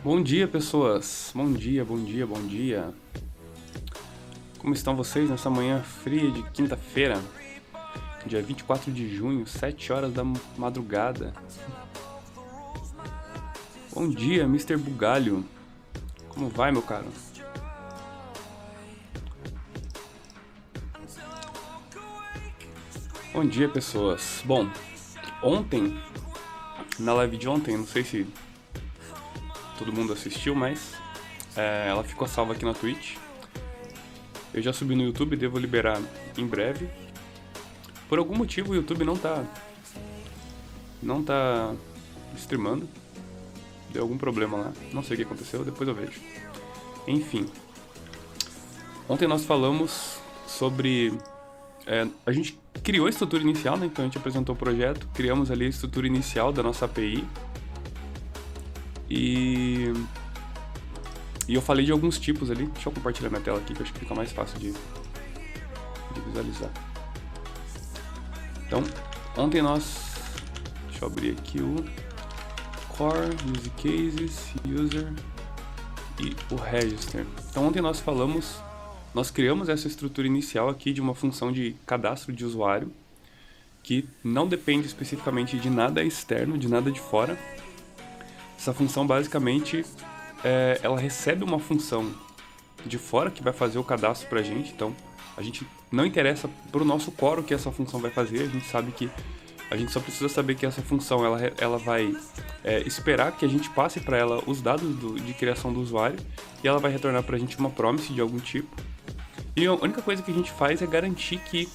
Bom dia, pessoas. Bom dia, bom dia, bom dia. Como estão vocês nessa manhã fria de quinta-feira, dia 24 de junho, 7 horas da madrugada? Bom dia, Mr. Bugalho. Como vai, meu caro? Bom dia, pessoas. Bom, ontem, na live de ontem, não sei se todo mundo assistiu, mas ela ficou salva aqui na Twitch. Eu já subi no YouTube, devo liberar em breve. Por algum motivo o YouTube não tá streamando. Deu algum problema lá, não sei o que aconteceu, depois eu vejo. Enfim, ontem nós falamos sobre... a gente criou a estrutura inicial, né? Então a gente apresentou o projeto, criamos ali a estrutura inicial da nossa API. E eu falei de alguns tipos ali. Deixa eu compartilhar minha tela aqui, que eu acho que fica mais fácil de visualizar. Então, ontem nós... Deixa eu abrir aqui o Core, Use Cases, User e o Register. Então, ontem nós criamos essa estrutura inicial aqui de uma função de cadastro de usuário que não depende especificamente de nada externo, de nada de fora. Essa função basicamente, ela recebe uma função de fora que vai fazer o cadastro pra gente. Então, a gente não interessa pro nosso core o que essa função vai fazer. A gente sabe que a gente só precisa saber que essa função ela vai esperar que a gente passe para ela os dados de criação do usuário e ela vai retornar pra gente uma promise de algum tipo. E a única coisa que a gente faz é garantir que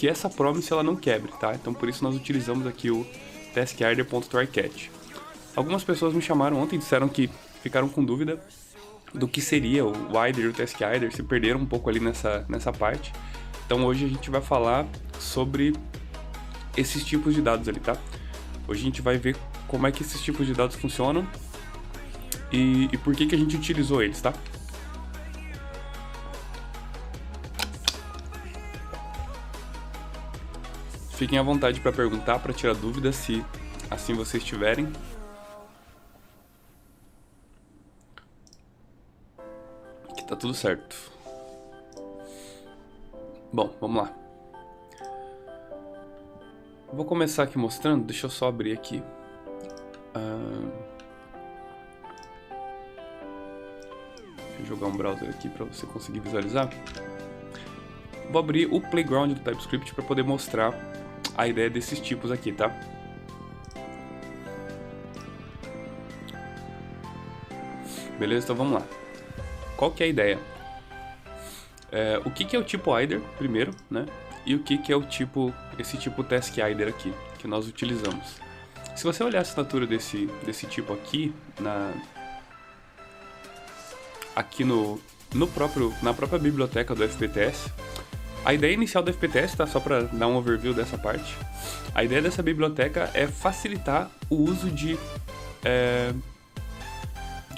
essa promise ela não quebre, tá? Então, por isso nós utilizamos aqui o taskIder.tryCatch. Algumas pessoas me chamaram ontem e disseram que ficaram com dúvida do que seria o Wider e o taskIder, se perderam um pouco ali nessa parte. Então hoje a gente vai falar sobre esses tipos de dados ali, tá? Hoje a gente vai ver como é que esses tipos de dados funcionam e por que a gente utilizou eles, tá? Fiquem à vontade para perguntar, para tirar dúvidas, se assim vocês tiverem. Que tá tudo certo. Bom, vamos lá. Vou começar aqui mostrando, deixa eu só abrir aqui. Deixa eu jogar um browser aqui para você conseguir visualizar. Vou abrir o playground do TypeScript para poder mostrar a ideia desses tipos aqui, tá? Beleza, então vamos lá. Qual que é a ideia? O que é o tipo IDER, primeiro, né? E o que é esse tipo taskIder aqui, que nós utilizamos. Se você olhar a assinatura desse tipo aqui, na própria biblioteca do FPTS, a ideia inicial do FPTS, tá? Só para dar um overview dessa parte. A ideia dessa biblioteca é facilitar o uso de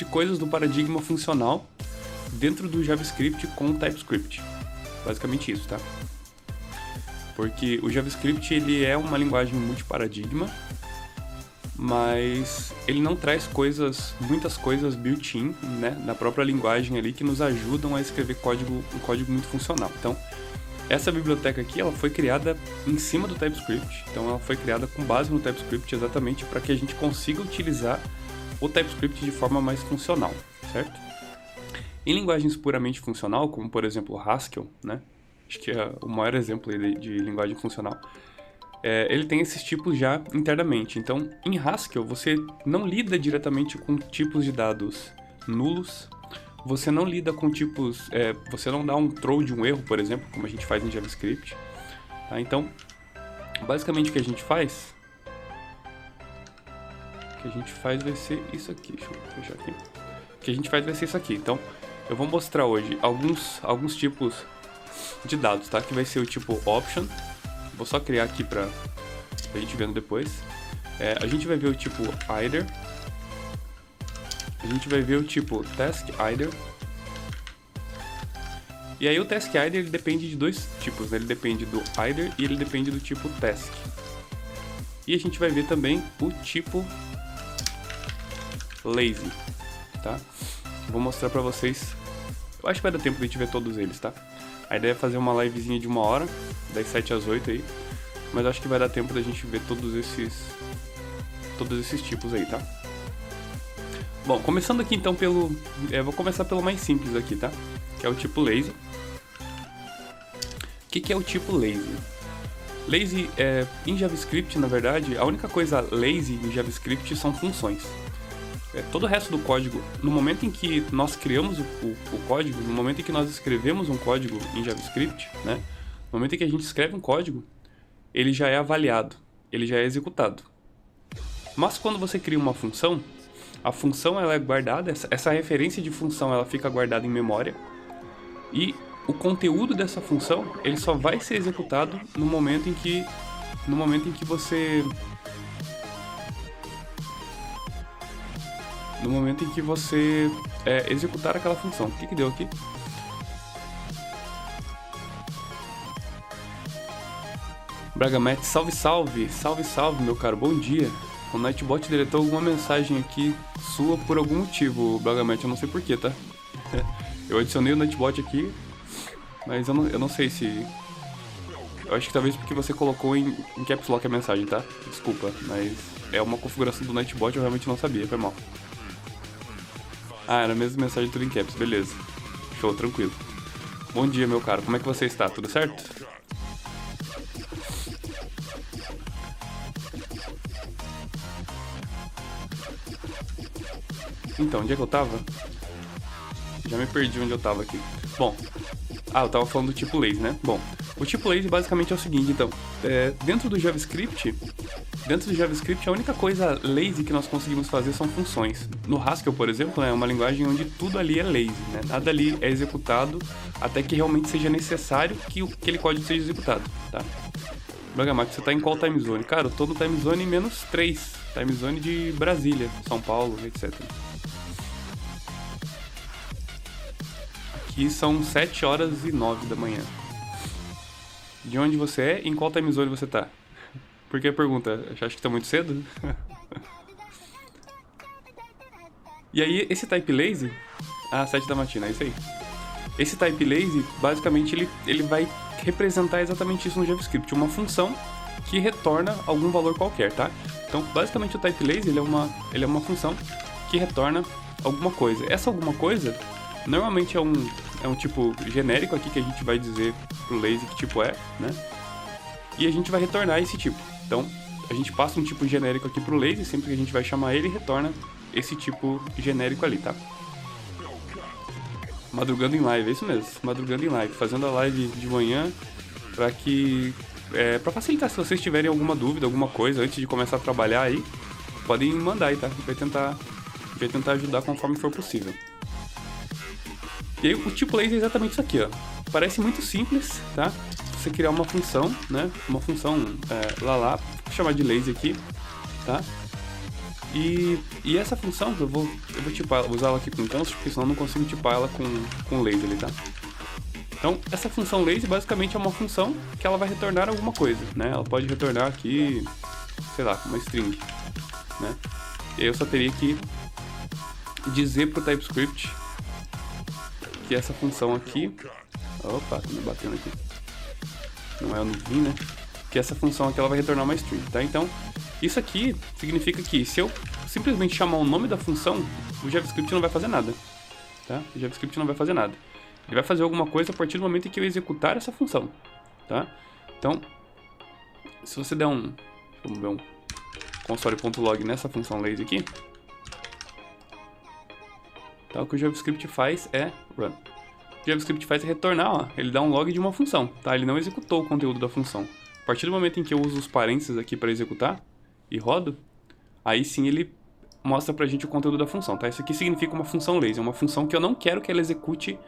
coisas do paradigma funcional dentro do JavaScript com o TypeScript. Basicamente isso, tá? Porque o JavaScript ele é uma linguagem multiparadigma, mas ele não traz muitas coisas built-in, né, na própria linguagem ali que nos ajudam a escrever um código muito funcional. Então, essa biblioteca aqui, ela foi criada em cima do TypeScript. Então, ela foi criada com base no TypeScript exatamente para que a gente consiga utilizar o TypeScript de forma mais funcional, certo? Em linguagens puramente funcional, como por exemplo Haskell, né? Acho que é o maior exemplo de linguagem funcional. Ele tem esses tipos já internamente. Então, em Haskell, você não lida diretamente com tipos de dados nulos. Você não lida com tipos... você não dá um throw de um erro, por exemplo, como a gente faz em JavaScript. Tá? Então, basicamente o que a gente faz... vai ser isso aqui. Deixa eu fechar aqui. O que a gente faz vai ser isso aqui. Então, eu vou mostrar hoje alguns tipos de dados, tá? Que vai ser o tipo option. Vou só criar aqui pra gente vendo depois. A gente vai ver o tipo IDER. A gente vai ver o tipo taskIder. E aí o taskIder ele depende de dois tipos, né? Ele depende do IDER e ele depende do tipo task. E a gente vai ver também o tipo lazy, tá? Vou mostrar pra vocês. Eu acho que vai dar tempo de a gente ver todos eles, tá? A ideia é fazer uma livezinha de 1 hora, das 7 às 8 aí. Mas acho que vai dar tempo da gente ver todos esses tipos aí, tá? Bom, começando aqui então pelo... vou começar pelo mais simples aqui, tá? Que é o tipo lazy. O que é o tipo lazy? Lazy, em JavaScript, na verdade, a única coisa lazy em JavaScript são funções. Todo o resto do código, no momento em que nós criamos o código, no momento em que nós escrevemos um código em JavaScript, né? No momento em que a gente escreve um código, ele já é avaliado, ele já é executado. Mas quando você cria uma função, a função ela é guardada, essa referência de função ela fica guardada em memória, e o conteúdo dessa função ele só vai ser executado no momento em que você executar aquela função. O que deu aqui? Bragamete, salve, salve! Salve, salve, meu caro, bom dia! O Nightbot deletou alguma mensagem aqui sua por algum motivo, Bragamete, eu não sei porquê, tá? Eu adicionei o Nightbot aqui, mas eu não sei se... Eu acho que talvez porque você colocou em Caps Lock a mensagem, tá? Desculpa, mas é uma configuração do Nightbot, eu realmente não sabia, foi mal. Ah, era a mesma mensagem tudo em Caps, beleza. Show, tranquilo. Bom dia, meu caro, como é que você está? Tudo certo? Então, onde é que eu tava? Já me perdi onde eu tava aqui. Bom, eu tava falando do tipo lazy, né? Bom, o tipo lazy basicamente é o seguinte, então, dentro do JavaScript, a única coisa lazy que nós conseguimos fazer são funções. No Haskell, por exemplo, é uma linguagem onde tudo ali é lazy, né? Nada ali é executado até que realmente seja necessário que aquele código seja executado, tá? Bragamate, você tá em qual time zone? Cara, eu tô no time zone -3, time zone de Brasília, São Paulo, etc. Aqui são 7h09 da manhã. De onde você é e em qual time zone você tá? Por que a pergunta? Acha que tá muito cedo? E aí, esse type lazy... 7 da matina, é isso aí. Esse type lazy, basicamente, ele vai representar exatamente isso no JavaScript. Uma função que retorna algum valor qualquer, tá? Então, basicamente, o type lazy, ele é uma função que retorna alguma coisa. Essa alguma coisa... Normalmente é um tipo genérico aqui que a gente vai dizer pro lazy que tipo é, né? E a gente vai retornar esse tipo. Então, a gente passa um tipo genérico aqui pro lazy, sempre que a gente vai chamar ele, retorna esse tipo genérico ali, tá? Madrugando em live, é isso mesmo, madrugando em live, fazendo a live de manhã pra facilitar, se vocês tiverem alguma dúvida, alguma coisa antes de começar a trabalhar aí, podem mandar aí, tá? A gente vai tentar ajudar conforme for possível. E aí o tipo lazy é exatamente isso aqui, ó. Parece muito simples, tá? Você criar uma função, né? Uma função vou chamar de lazy aqui, tá? E essa função, eu vou usar ela aqui com const, porque senão eu não consigo tipar ela com lazy ali, tá? Então, essa função lazy basicamente é uma função que ela vai retornar alguma coisa, né? Ela pode retornar aqui, sei lá, uma string, né? E aí eu só teria que dizer pro TypeScript que essa função aqui... Opa, tá me batendo aqui. Não é o no né? Que essa função aqui ela vai retornar uma string, tá? Então, isso aqui significa que se eu simplesmente chamar o nome da função, o JavaScript não vai fazer nada, tá? O JavaScript não vai fazer nada. Ele vai fazer alguma coisa a partir do momento em que eu executar essa função, tá? Então, se você der vamos ver um console.log nessa função lazy aqui, tá? O que o JavaScript faz é run. O JavaScript faz é retornar, ó, ele dá um log de uma função, tá? Ele não executou o conteúdo da função. A partir do momento em que eu uso os parênteses aqui para executar e rodo, aí sim ele mostra pra gente o conteúdo da função, tá? Isso aqui significa uma função lazy, uma função que eu não quero que ela execute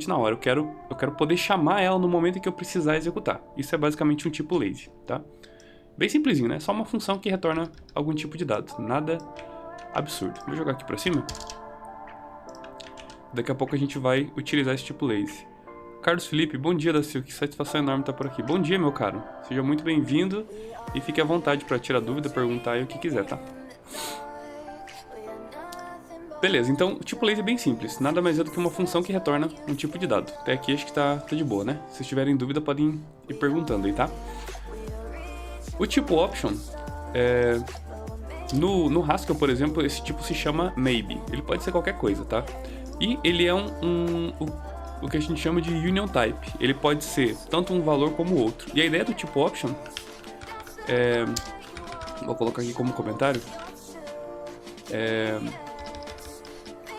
na hora. Eu quero poder chamar ela no momento em que eu precisar executar. Isso é basicamente um tipo lazy, tá? Bem simplesinho, né? Só uma função que retorna algum tipo de dado. Nada absurdo. Vou jogar aqui pra cima. Daqui a pouco a gente vai utilizar esse tipo lazy. Carlos Felipe, bom dia da Silk, que satisfação enorme estar por aqui. Bom dia, meu caro. Seja muito bem-vindo e fique à vontade para tirar dúvida, perguntar e o que quiser, tá? Beleza, então o tipo lazy é bem simples. Nada mais é do que uma função que retorna um tipo de dado. Até aqui acho que tá de boa, né? Se vocês tiverem dúvida, podem ir perguntando aí, tá? O tipo option, no Haskell, por exemplo, esse tipo se chama maybe. Ele pode ser qualquer coisa, tá? E ele é o que a gente chama de union type. Ele pode ser tanto um valor como outro. E a ideia do tipo option vou colocar aqui como comentário.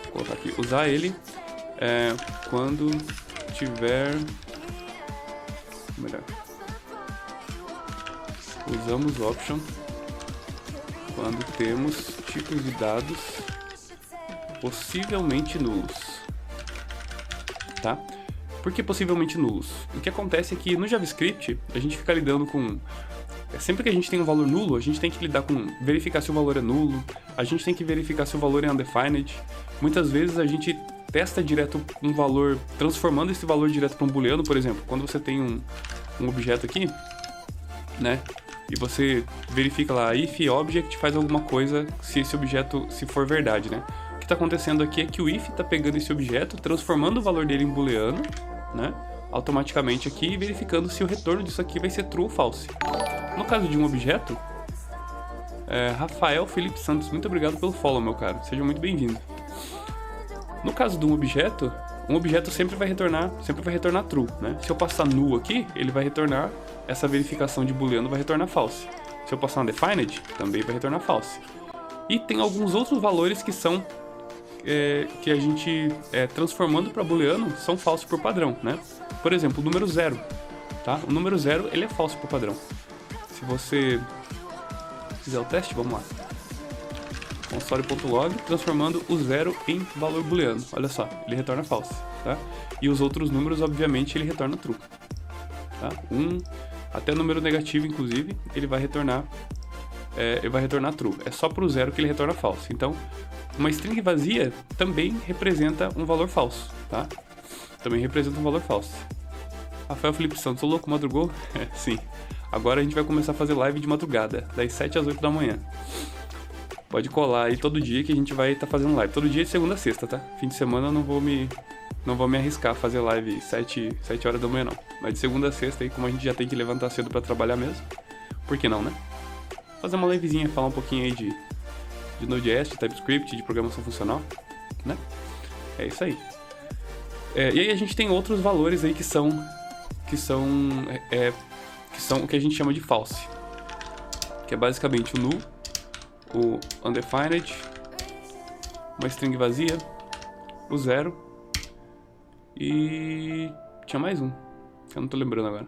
Vou colocar aqui. Usar ele quando tiver... Melhor. Usamos option quando temos tipos de dados possivelmente nulos. Tá? Por que possivelmente nulos? O que acontece é que no JavaScript a gente fica lidando com... Sempre que a gente tem um valor nulo, a gente tem que lidar com verificar se o valor é nulo, a gente tem que verificar se o valor é undefined. Muitas vezes a gente testa direto um valor, transformando esse valor direto para um booleano, por exemplo. Quando você tem um objeto aqui, né? E você verifica lá, if object faz alguma coisa se esse objeto, se for verdade, né? O que está acontecendo aqui é que o if está pegando esse objeto, transformando o valor dele em booleano, né? Automaticamente aqui e verificando se o retorno disso aqui vai ser true ou false. No caso de um objeto, Rafael Felipe Santos, muito obrigado pelo follow, meu caro. Seja muito bem-vindo. No caso de um objeto sempre vai retornar true, né? Se eu passar null aqui, ele vai retornar, essa verificação de booleano vai retornar false. Se eu passar undefined, também vai retornar false. E tem alguns outros valores que são que a gente transformando para booleano são falsos por padrão, né? Por exemplo, o número 0, tá? O número 0 ele é falso por padrão. Se você fizer o teste, vamos lá. Console.log, transformando o 0 em valor booleano. Olha só, ele retorna false, tá? E os outros números, obviamente, ele retorna true. Tá? Até número negativo, inclusive, ele vai retornar true. É só para o 0 que ele retorna false. Então, uma string vazia também representa um valor falso, tá? Também representa um valor falso. Rafael Felipe Santos, ô louco, madrugou? Sim. Agora a gente vai começar a fazer live de madrugada, das 7 às 8 da manhã. Pode colar aí todo dia que a gente vai estar fazendo live. Todo dia de segunda a sexta, tá? Fim de semana eu não vou me arriscar a fazer live 7 horas da manhã, não. Mas de segunda a sexta aí, como a gente já tem que levantar cedo pra trabalhar mesmo, por que não, né? Fazer uma livezinha, falar um pouquinho aí de Node.js, de TypeScript, de programação funcional, né? É isso aí. E aí a gente tem outros valores aí que são o que a gente chama de false, que é basicamente o null, o undefined, uma string vazia, o 0 e tinha mais um, que eu não tô lembrando agora.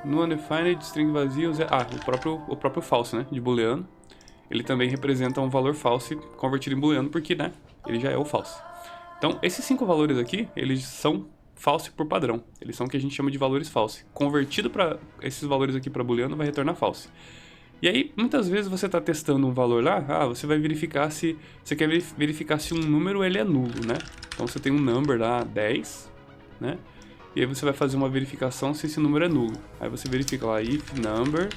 No undefined, string vazia, o 0, o próprio false, né, de booleano. Ele também representa um valor false convertido em booleano, porque, né, ele já é o false. Então, esses 5 valores aqui, eles são false por padrão. Eles são o que a gente chama de valores false. Convertido para esses valores aqui para booleano, vai retornar false. E aí, muitas vezes você está testando um valor lá, você vai verificar se... Você quer verificar se um número ele é nulo, né? Então, você tem um number lá, 10, né? E aí você vai fazer uma verificação se esse número é nulo. Aí você verifica lá, if number...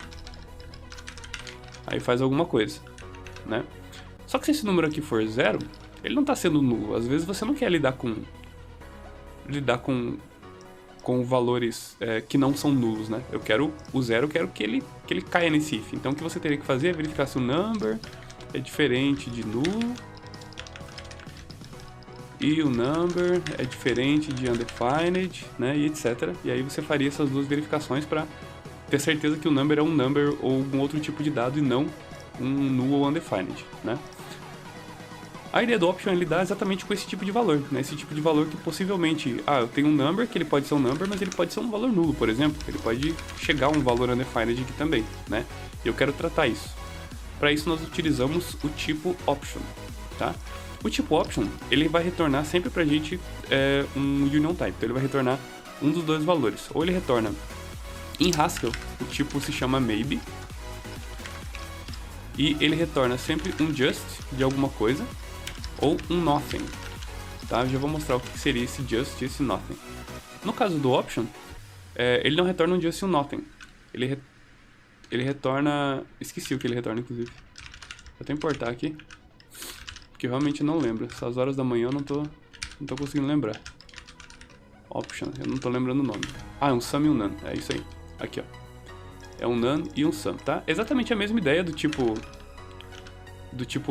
Aí faz alguma coisa, né? Só que se esse número aqui for 0, ele não está sendo nulo. Às vezes você não quer lidar com valores que não são nulos, né? O 0, eu quero que ele caia nesse if. Então o que você teria que fazer é verificar se o number é diferente de null e o number é diferente de undefined, né? E etc. E aí você faria essas duas verificações para ter certeza que o number é um number ou algum outro tipo de dado e não um null ou undefined, né? A ideia do option é lidar exatamente com esse tipo de valor, né? Esse tipo de valor que possivelmente, eu tenho um number, que ele pode ser um number, mas ele pode ser um valor nulo, por exemplo. Ele pode chegar a um valor undefined aqui também, né? E eu quero tratar isso. Para isso nós utilizamos o tipo option, tá? O tipo option, ele vai retornar sempre pra gente um union type. Então ele vai retornar um dos dois valores. Ou ele retorna em Haskell, o tipo se chama maybe, e ele retorna sempre um just de alguma coisa, ou um nothing, tá? Eu já vou mostrar o que seria esse just e esse nothing. No caso do option, ele não retorna um just e um nothing. Ele retorna... Esqueci o que ele retorna, inclusive. Vou até importar aqui. porque eu realmente não lembro. Essas horas da manhã eu não tô conseguindo lembrar. Option, eu não tô lembrando o nome. Ah, é um sum e um none, é isso aí. Aqui, ó. É um none e um sum, tá? Exatamente a mesma ideia do tipo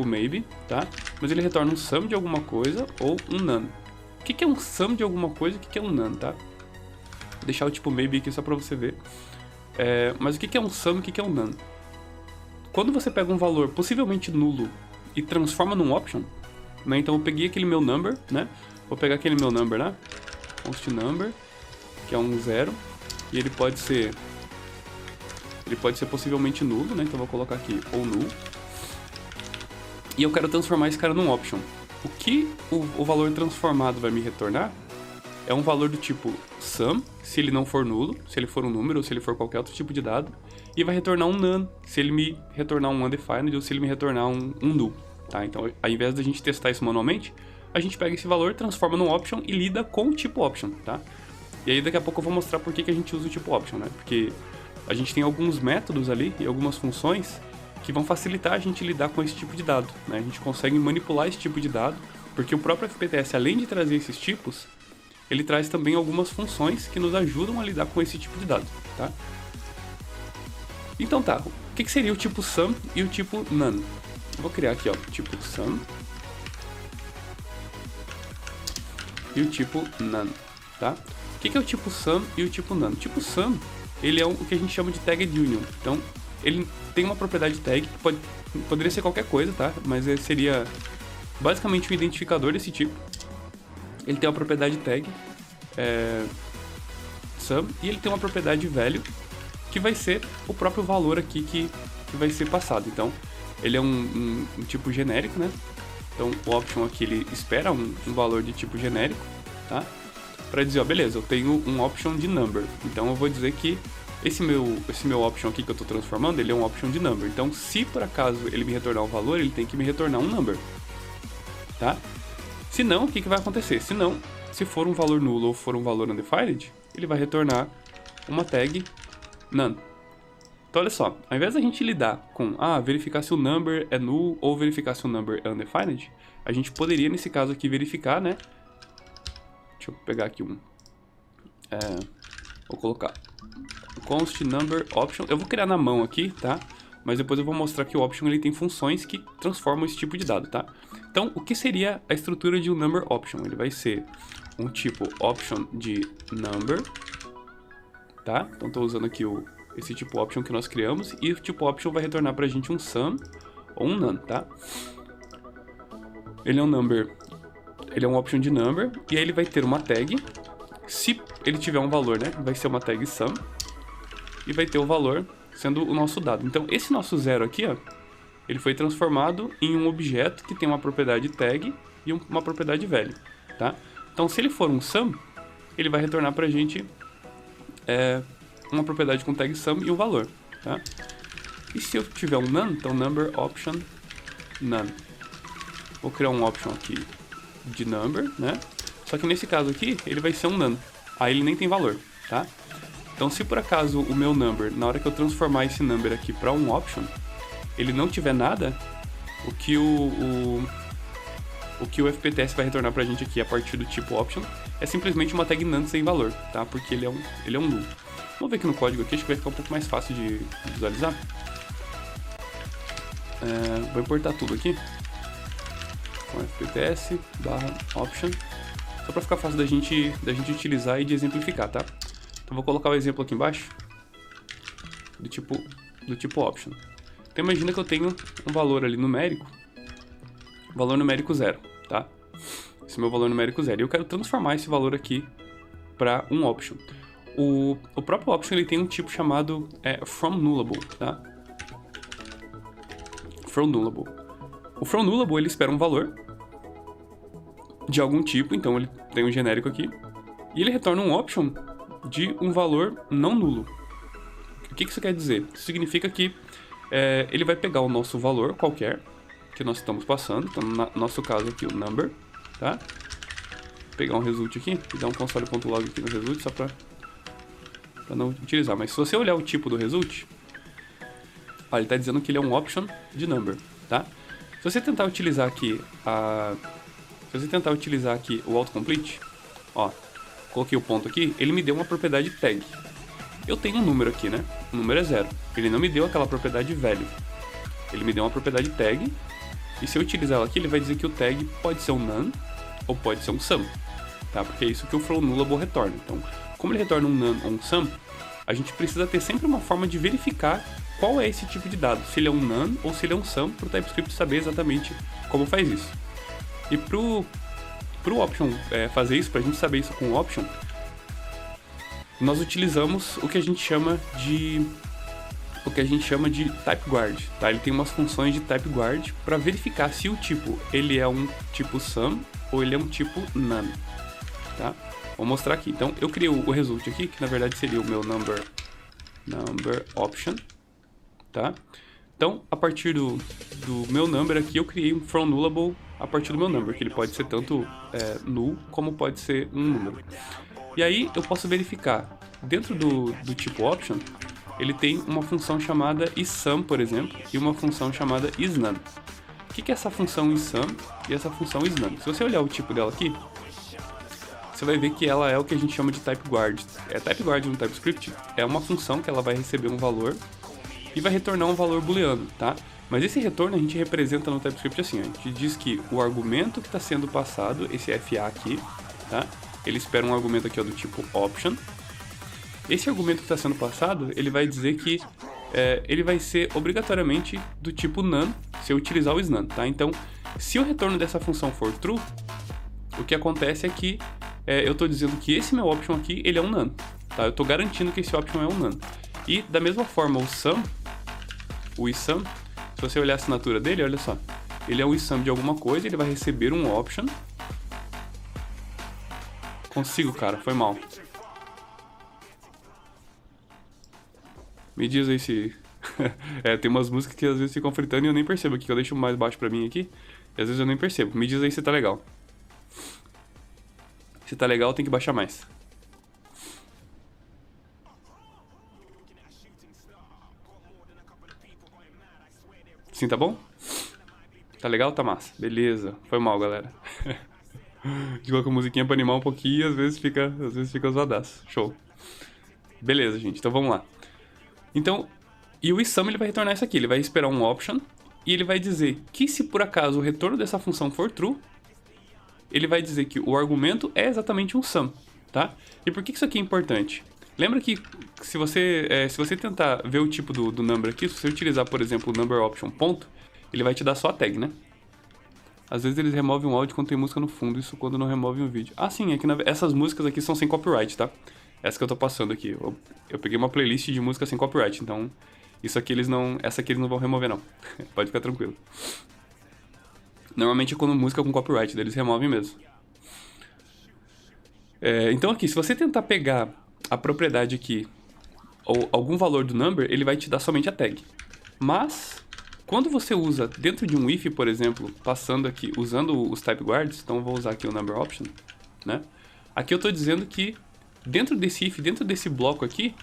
maybe, tá? Mas ele retorna um sum de alguma coisa ou um none. O que é um sum de alguma coisa e o que é um none, tá? Vou deixar o tipo maybe aqui só pra você ver. Mas o que é um sum e o que é um none? Quando você pega um valor possivelmente nulo e transforma num option, né? Então eu peguei aquele meu number, né? Vou pegar aquele meu number, né? Const number, que é um 0, e ele pode ser possivelmente nulo, né? Então eu vou colocar aqui ou null. E eu quero transformar esse cara num option. O que o valor transformado vai me retornar é um valor do tipo sum, se ele não for nulo, se ele for um número ou se ele for qualquer outro tipo de dado, e vai retornar um none, se ele me retornar um undefined ou se ele me retornar um null, tá? Então, ao invés da gente testar isso manualmente, a gente pega esse valor, transforma num option e lida com o tipo option, tá? E aí daqui a pouco eu vou mostrar por que a gente usa o tipo option, né? Porque a gente tem alguns métodos ali e algumas funções que vão facilitar a gente lidar com esse tipo de dado, né? A gente consegue manipular esse tipo de dado, porque o próprio FPTS, além de trazer esses tipos, ele traz também algumas funções que nos ajudam a lidar com esse tipo de dado, tá? Então tá, o que seria o tipo sum e o tipo none? Eu vou criar aqui, ó, tipo sum e o tipo none, tá? O que é o tipo sum e o tipo none? O tipo sum, ele é o que a gente chama de tagged union. Então, ele tem uma propriedade tag que poderia ser qualquer coisa, tá? Mas seria basicamente um identificador desse tipo. Ele tem uma propriedade tag sum e ele tem uma propriedade value que vai ser o próprio valor aqui que vai ser passado. Então, ele é um tipo genérico, né? Então, o option aqui ele espera um valor de tipo genérico, tá? Para dizer, ó, beleza, eu tenho um option de number. Então, eu vou dizer que esse meu option aqui que eu estou transformando, ele é um option de number. Então, se por acaso ele me retornar um valor, ele tem que me retornar um number, tá? Se não, o que vai acontecer? Se não, se for um valor nulo ou for um valor undefined, ele vai retornar uma tag none. Então, olha só, ao invés da gente lidar com verificar se o number é null ou verificar se o number é undefined, a gente poderia, nesse caso aqui, verificar, né? Deixa eu pegar aqui vou colocar const number option. Eu vou criar na mão aqui, tá? Mas depois eu vou mostrar que o option ele tem funções que transformam esse tipo de dado, tá? Então, o que seria a estrutura de um number option? Ele vai ser um tipo option de number, tá? Então, estou usando aqui esse tipo option que nós criamos, e o tipo option vai retornar pra gente um sum ou um none, tá? Ele é um number, ele é um option de number, e aí ele vai ter uma tag. Se ele tiver um valor, né, vai ser uma tag sum, e vai ter o valor sendo o nosso dado. Então, esse nosso zero aqui, ó, ele foi transformado em um objeto que tem uma propriedade tag e uma propriedade value, tá? Então, se ele for um sum, ele vai retornar pra gente uma propriedade com tag sum e um valor, tá? E se eu tiver um none, então number option none. Vou criar um option aqui de number, né? Só que nesse caso aqui, ele vai ser um none. Aí ele nem tem valor, tá? Então, se por acaso o meu number, na hora que eu transformar esse number aqui para um option, ele não tiver nada, o que o FPTS vai retornar pra gente aqui a partir do tipo option é simplesmente uma tag none sem valor, tá? Porque ele é um null. Vamos ver aqui no código aqui, acho que vai ficar um pouco mais fácil de visualizar. Vou importar tudo aqui com FPTS /option, só para ficar fácil da gente utilizar e de exemplificar, tá? Então vou colocar o exemplo aqui embaixo do tipo option. Então imagina que eu tenho um valor ali numérico, valor numérico 0, tá? Esse é o meu valor numérico 0. E eu quero transformar esse valor aqui para um option. O próprio option ele tem um tipo chamado from nullable, tá? From nullable. O from nullable ele espera um valor de algum tipo, então ele tem um genérico aqui, e ele retorna um option de um valor não nulo. O que isso quer dizer? Isso significa que ele vai pegar o nosso valor qualquer que nós estamos passando, então no nosso caso aqui o number, tá? Vou pegar um result aqui e dar um console.log aqui no result só para não utilizar, mas se você olhar o tipo do result, ele está dizendo que ele é um option de number, tá? Se você tentar utilizar aqui o autocomplete, ó, coloquei o ponto aqui, ele me deu uma propriedade tag. Eu tenho um número aqui, né? O número é 0. Ele não me deu aquela propriedade value. Ele me deu uma propriedade tag. E se eu utilizar ela aqui, ele vai dizer que o tag pode ser um none ou pode ser um sum. Tá? Porque é isso que o throw nullable retorna. Então, como ele retorna um none ou um sum, a gente precisa ter sempre uma forma de verificar qual é esse tipo de dado. Se ele é um none ou se ele é um sum, para o TypeScript saber exatamente como faz isso. E pro option fazer isso, para a gente saber isso com o option, nós utilizamos o que a gente chama de type guard, tá? Ele tem umas funções de type guard para verificar se o tipo ele é um tipo sum ou ele é um tipo none, tá? Vou mostrar aqui. Então eu criei o result aqui, que na verdade seria o meu number option, tá? Então a partir do meu number aqui eu criei um from nullable a partir do meu number, que ele pode ser tanto null como pode ser um número. E aí eu posso verificar, dentro do tipo option, ele tem uma função chamada isSum, por exemplo, e uma função chamada isNone. O que é essa função isSum e essa função isNone? Se você olhar o tipo dela aqui, você vai ver que ela é o que a gente chama de type guard. Type guard no TypeScript é uma função que ela vai receber um valor e vai retornar um valor booleano, tá? Mas esse retorno a gente representa no TypeScript assim, a gente diz que o argumento que está sendo passado, esse FA aqui, tá? Ele espera um argumento aqui ó, do tipo option. Esse argumento que está sendo passado, ele vai dizer que ele vai ser obrigatoriamente do tipo none, se eu utilizar o isNone, tá? Então, se o retorno dessa função for true, o que acontece é que eu estou dizendo que esse meu option aqui, ele é um none, tá? Eu estou garantindo que esse option é um none. E, da mesma forma, o isSum, se você olhar a assinatura dele, olha só, ele é um isSum de alguma coisa, ele vai receber um option. Consigo, cara, foi mal. Me diz aí se... tem umas músicas que às vezes ficam fritando e eu nem percebo aqui, que eu deixo mais baixo pra mim aqui, e às vezes eu nem percebo. Me diz aí se tá legal. Se tá legal, tem que baixar mais. Sim, tá bom? Tá legal? Tá massa. Beleza. Foi mal, galera. A gente coloca a musiquinha pra animar um pouquinho e às vezes fica zoadaço. Show. Beleza, gente. Então vamos lá. Então, e o isSum ele vai retornar isso aqui. Ele vai esperar um option e ele vai dizer que se por acaso o retorno dessa função for true, ele vai dizer que o argumento é exatamente um sum, tá? E por que isso aqui é importante? Lembra que se você tentar ver o tipo do number aqui, se você utilizar, por exemplo, o number option ponto, ele vai te dar só a tag, né? Às vezes eles removem um áudio quando tem música no fundo, isso quando não removem um vídeo. Ah, sim, é que essas músicas aqui são sem copyright, tá? Essa que eu tô passando aqui. Eu peguei uma playlist de música sem copyright, então essa aqui eles não vão remover, não. Pode ficar tranquilo. Normalmente é quando música com copyright, eles removem mesmo. Então aqui, se você tentar pegar a propriedade aqui, ou algum valor do number, ele vai te dar somente a tag. Mas, quando você usa dentro de um if, por exemplo, passando aqui, usando os type guards, então eu vou usar aqui o number option, né? Aqui eu estou dizendo que dentro desse if, dentro desse bloco aqui,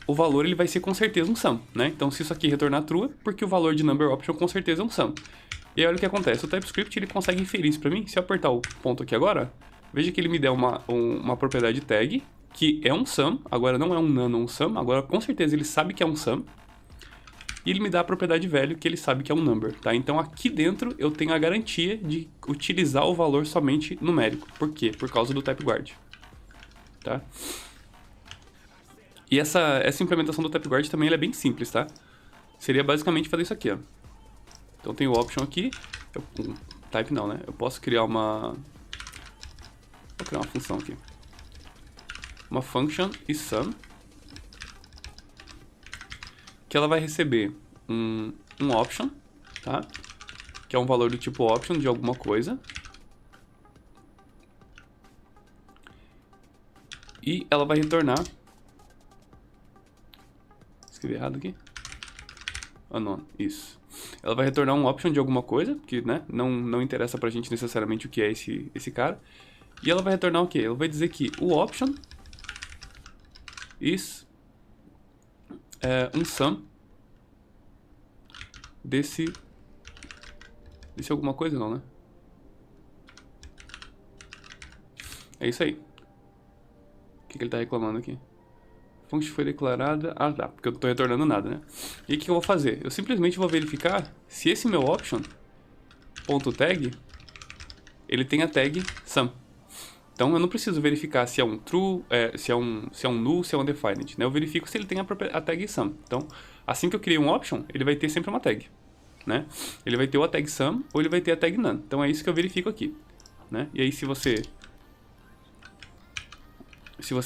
o valor ele vai ser com certeza um sum, né? Então se isso aqui retornar true, é porque o valor de number option com certeza é um sum. E aí olha o que acontece, o TypeScript ele consegue inferir isso para mim. Se eu apertar o ponto aqui agora, veja que ele me deu uma propriedade tag, que é um sum, agora não é um none ou um sum, agora com certeza ele sabe que é um sum. E ele me dá a propriedade value, que ele sabe que é um number, tá? Então aqui dentro eu tenho a garantia de utilizar o valor somente numérico. Por quê? Por causa do type guard, tá? E essa implementação do type guard também ela é bem simples, tá? Seria basicamente fazer isso aqui, ó. Então tem o option aqui, type não, né? Eu posso criar vou criar uma função aqui. Uma function isSum, que ela vai receber um option, tá? Que é um valor do tipo option de alguma coisa. E ela vai retornar... Escrevi errado aqui. Unknown, isso. Ela vai retornar um option de alguma coisa, que né, não interessa pra gente necessariamente o que é esse cara. E ela vai retornar o quê? Ela vai dizer que o option is um sum desse Disse alguma coisa não, né? É isso aí. O que ele tá reclamando aqui? Function foi declarada... Ah, tá, porque eu não tô retornando nada, né? E o que eu vou fazer? Eu simplesmente vou verificar se esse meu option.tag ele tem a tag sum. Então eu não preciso verificar se é um true, se é um null, se é um undefined, né? Eu verifico se ele tem a tag sum. Então, assim que eu criei um option, ele vai ter sempre uma tag, né? Ele vai ter ou a tag sum ou ele vai ter a tag none. Então é isso que eu verifico aqui, né? E aí se você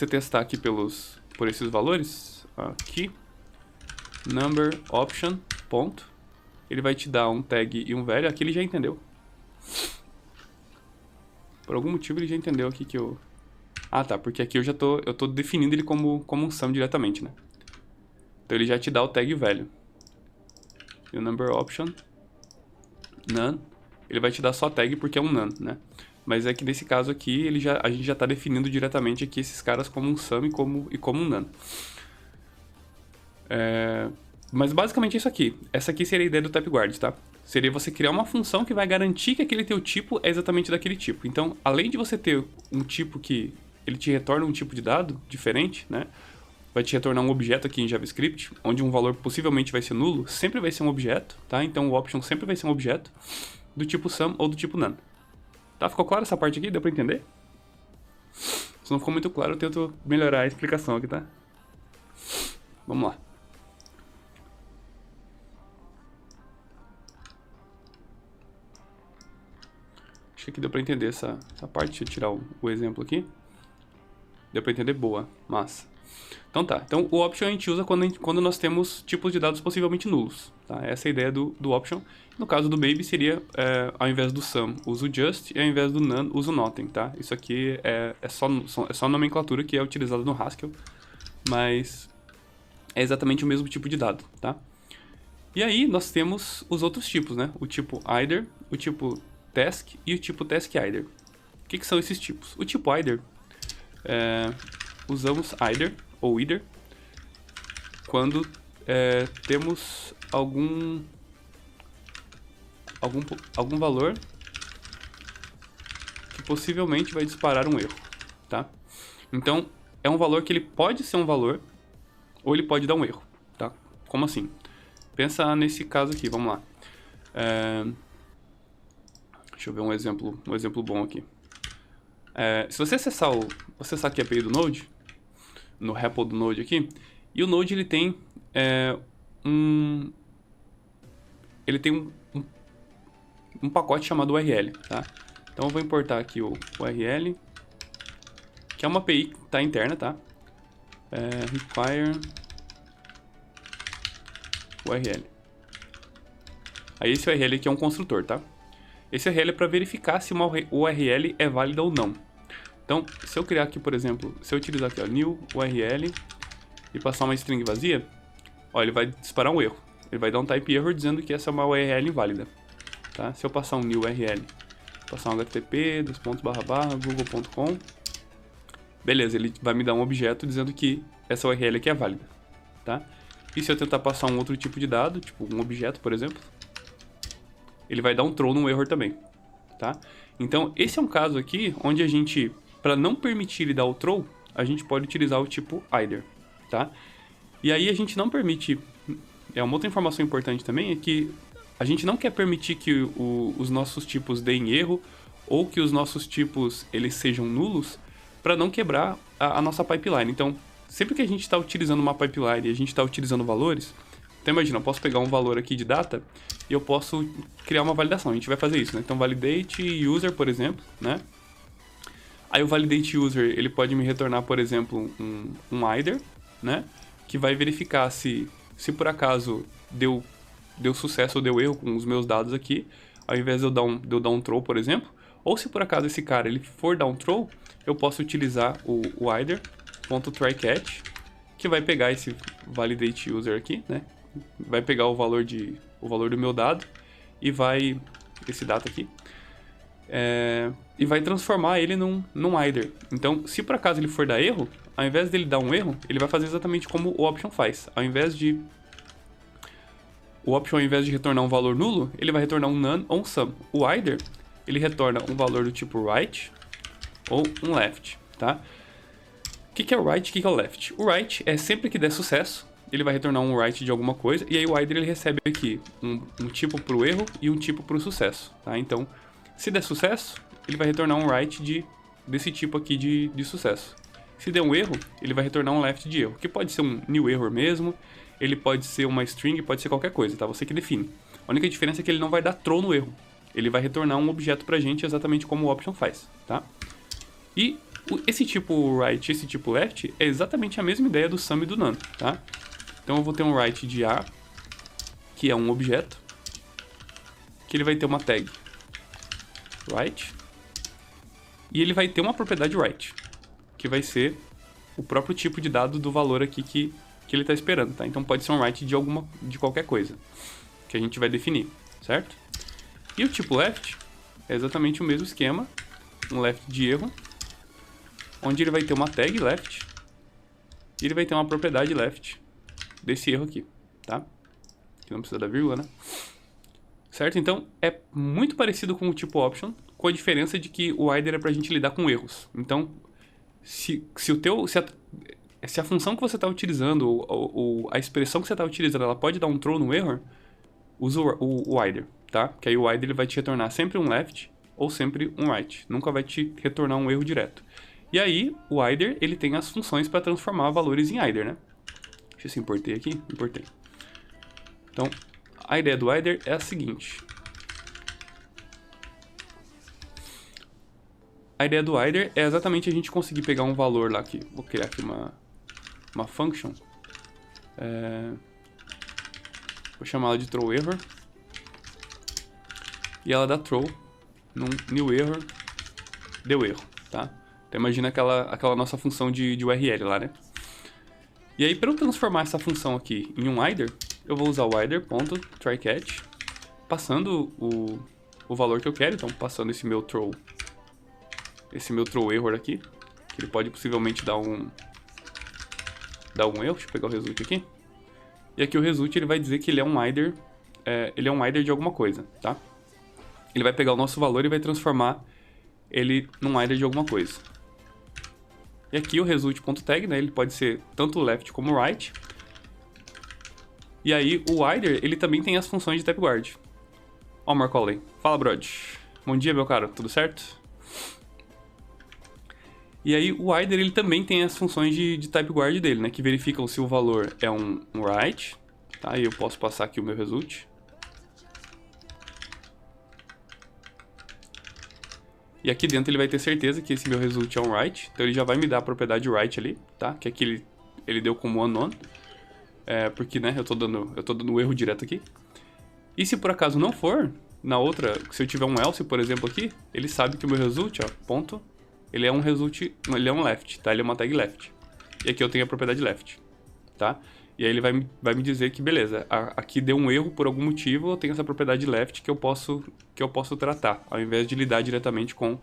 testar aqui por esses valores, aqui number option ponto, ele vai te dar um tag e um value. Aqui ele já entendeu. Por algum motivo ele já entendeu aqui que eu... Ah, tá, porque aqui eu tô definindo ele como um sum diretamente, né? Então ele já te dá o tag value. E o number option none, ele vai te dar só tag porque é um none, né? Mas é que nesse caso aqui a gente já tá definindo diretamente aqui esses caras como um sum e como um none. Mas basicamente é isso aqui. Essa aqui seria a ideia do type guard, tá? Seria você criar uma função que vai garantir que aquele teu tipo é exatamente daquele tipo. Então, além de você ter um tipo que ele te retorna um tipo de dado diferente, né? Vai te retornar um objeto aqui em JavaScript, onde um valor possivelmente vai ser nulo, sempre vai ser um objeto, tá? Então o option sempre vai ser um objeto do tipo sum ou do tipo none. Tá? Ficou claro essa parte aqui? Deu pra entender? Se não ficou muito claro, eu tento melhorar a explicação aqui, tá? Vamos lá. Acho que aqui deu pra entender essa parte. Deixa eu tirar o exemplo aqui. Deu pra entender? Boa. Massa. Então tá. Então o option a gente usa quando nós temos tipos de dados possivelmente nulos. Tá? Essa é a ideia do option. No caso do baby seria, ao invés do sum, uso just, e ao invés do none, uso nothing. Tá? Isso aqui é só nomenclatura que é utilizada no Haskell. Mas é exatamente o mesmo tipo de dado. Tá? E aí nós temos os outros tipos, né? O tipo either, o tipo task e o tipo task either. O que são esses tipos? O tipo either, usamos either ou either quando temos algum valor que possivelmente vai disparar um erro, tá? Então, é um valor que ele pode ser um valor ou ele pode dar um erro, tá? Como assim? Pensa nesse caso aqui, vamos lá. Deixa eu ver um exemplo bom aqui. Se você acessar aqui a API do Node, no REPL do Node aqui, e o Node ele tem um pacote chamado URL, tá? Então eu vou importar aqui o URL, que é uma API que tá interna, tá? Require URL. Aí esse URL aqui é um construtor, tá? Esse URL é para verificar se uma URL é válida ou não. Então, se eu criar aqui, por exemplo, se eu utilizar aqui, ó, new URL e passar uma string vazia, ó, ele vai disparar um erro. Ele vai dar um type error dizendo que essa é uma URL inválida. Tá? Se eu passar um new URL, passar um http, google.com, beleza, ele vai me dar um objeto dizendo que essa URL aqui é válida. Tá? E se eu tentar passar um outro tipo de dado, tipo um objeto, por exemplo, ele vai dar um throw num error também, tá? Então, esse é um caso aqui onde a gente, para não permitir ele dar o throw, a gente pode utilizar o tipo either, tá? E aí a gente não permite... uma outra informação importante também é que a gente não quer permitir que os nossos tipos deem erro ou que os nossos tipos eles sejam nulos para não quebrar a nossa pipeline. Então, sempre que a gente está utilizando uma pipeline e a gente está utilizando valores... Então imagina, eu posso pegar um valor aqui de data e eu posso criar uma validação. A gente vai fazer isso, né? Então validate user, por exemplo, né? Aí o validate user, ele pode me retornar, por exemplo, um either, né? Que vai verificar se por acaso deu sucesso ou deu erro com os meus dados aqui, ao invés de eu dar um throw, por exemplo. Ou se por acaso esse cara ele for dar um throw, eu posso utilizar o either.tryCatch, que vai pegar esse validate user aqui, né? Vai pegar o valor do meu dado e vai... esse data aqui. E vai transformar ele num either. Então, se por acaso ele for dar erro, ao invés dele dar um erro, ele vai fazer exatamente como o option faz. Ao invés de O option, ao invés de retornar um valor nulo, ele vai retornar um none ou um sum. O either, ele retorna um valor do tipo right ou um left, tá? O que é o right e o que é o left? O right é sempre que der sucesso, ele vai retornar um right de alguma coisa, e aí o either ele recebe aqui um tipo para o erro e um tipo para o sucesso, tá? Então, se der sucesso, ele vai retornar um right desse tipo aqui de sucesso. Se der um erro, ele vai retornar um left de erro, que pode ser um new error mesmo, ele pode ser uma string, pode ser qualquer coisa, tá? Você que define. A única diferença é que ele não vai dar throw no erro. Ele vai retornar um objeto pra gente exatamente como o option faz, tá? E esse tipo right e esse tipo left é exatamente a mesma ideia do sum e do none, tá? Então eu vou ter um right de A, que é um objeto, que ele vai ter uma tag right, e ele vai ter uma propriedade right, que vai ser o próprio tipo de dado do valor aqui que ele está esperando, tá? Então pode ser um right de qualquer coisa que a gente vai definir, certo? E o tipo left é exatamente o mesmo esquema, um left de erro, onde ele vai ter uma tag left e ele vai ter uma propriedade left desse erro aqui, tá? Que não precisa da vírgula, né? Certo? Então é muito parecido com o tipo option, com a diferença de que o either é pra gente lidar com erros. Então, se a função que você está utilizando, ou a expressão que você está utilizando, ela pode dar um throw no error, usa o either, tá? Que aí o either ele vai te retornar sempre um left ou sempre um right. Nunca vai te retornar um erro direto. E aí, o either, ele tem as funções para transformar valores em either, né? Deixa eu ver se importei aqui. Importei. Então, a ideia do either é a seguinte. A ideia do either é exatamente a gente conseguir pegar um valor lá aqui. Vou criar aqui uma function. Vou chamar ela de throw error. E ela dá throw num new error, deu erro, tá? Então imagina aquela nossa função de URL lá, né? E aí, para eu transformar essa função aqui em um either, eu vou usar o either.tryCatch, passando o valor que eu quero, então passando esse meu throw error aqui, que ele pode possivelmente dar um erro. Deixa eu pegar o result aqui. E aqui o result ele vai dizer que ele é um either, de alguma coisa, tá? Ele vai pegar o nosso valor e vai transformar ele num either de alguma coisa. E aqui o result.tag, né, ele pode ser tanto left como right. E aí o either, ele também tem as funções de type guard. Ó o Marcoley. Fala, Brod. Bom dia, meu caro. Tudo certo? E aí o either, ele também tem as funções de type guard dele, né, que verificam se o valor é um right, tá? E eu posso passar aqui o meu result. E aqui dentro ele vai ter certeza que esse meu result é um right. Então ele já vai me dar a propriedade right ali, tá? Que aqui ele deu como unknown. Porque, né, eu tô dando o erro direto aqui. E se por acaso não for, na outra, se eu tiver um else, por exemplo, aqui, ele sabe que o meu result, ó, ponto, ele é um left, tá? Ele é uma tag left. E aqui eu tenho a propriedade left, tá? E aí ele vai me dizer que, beleza, aqui deu um erro por algum motivo, eu tenho essa propriedade left que eu posso tratar, ao invés de lidar diretamente com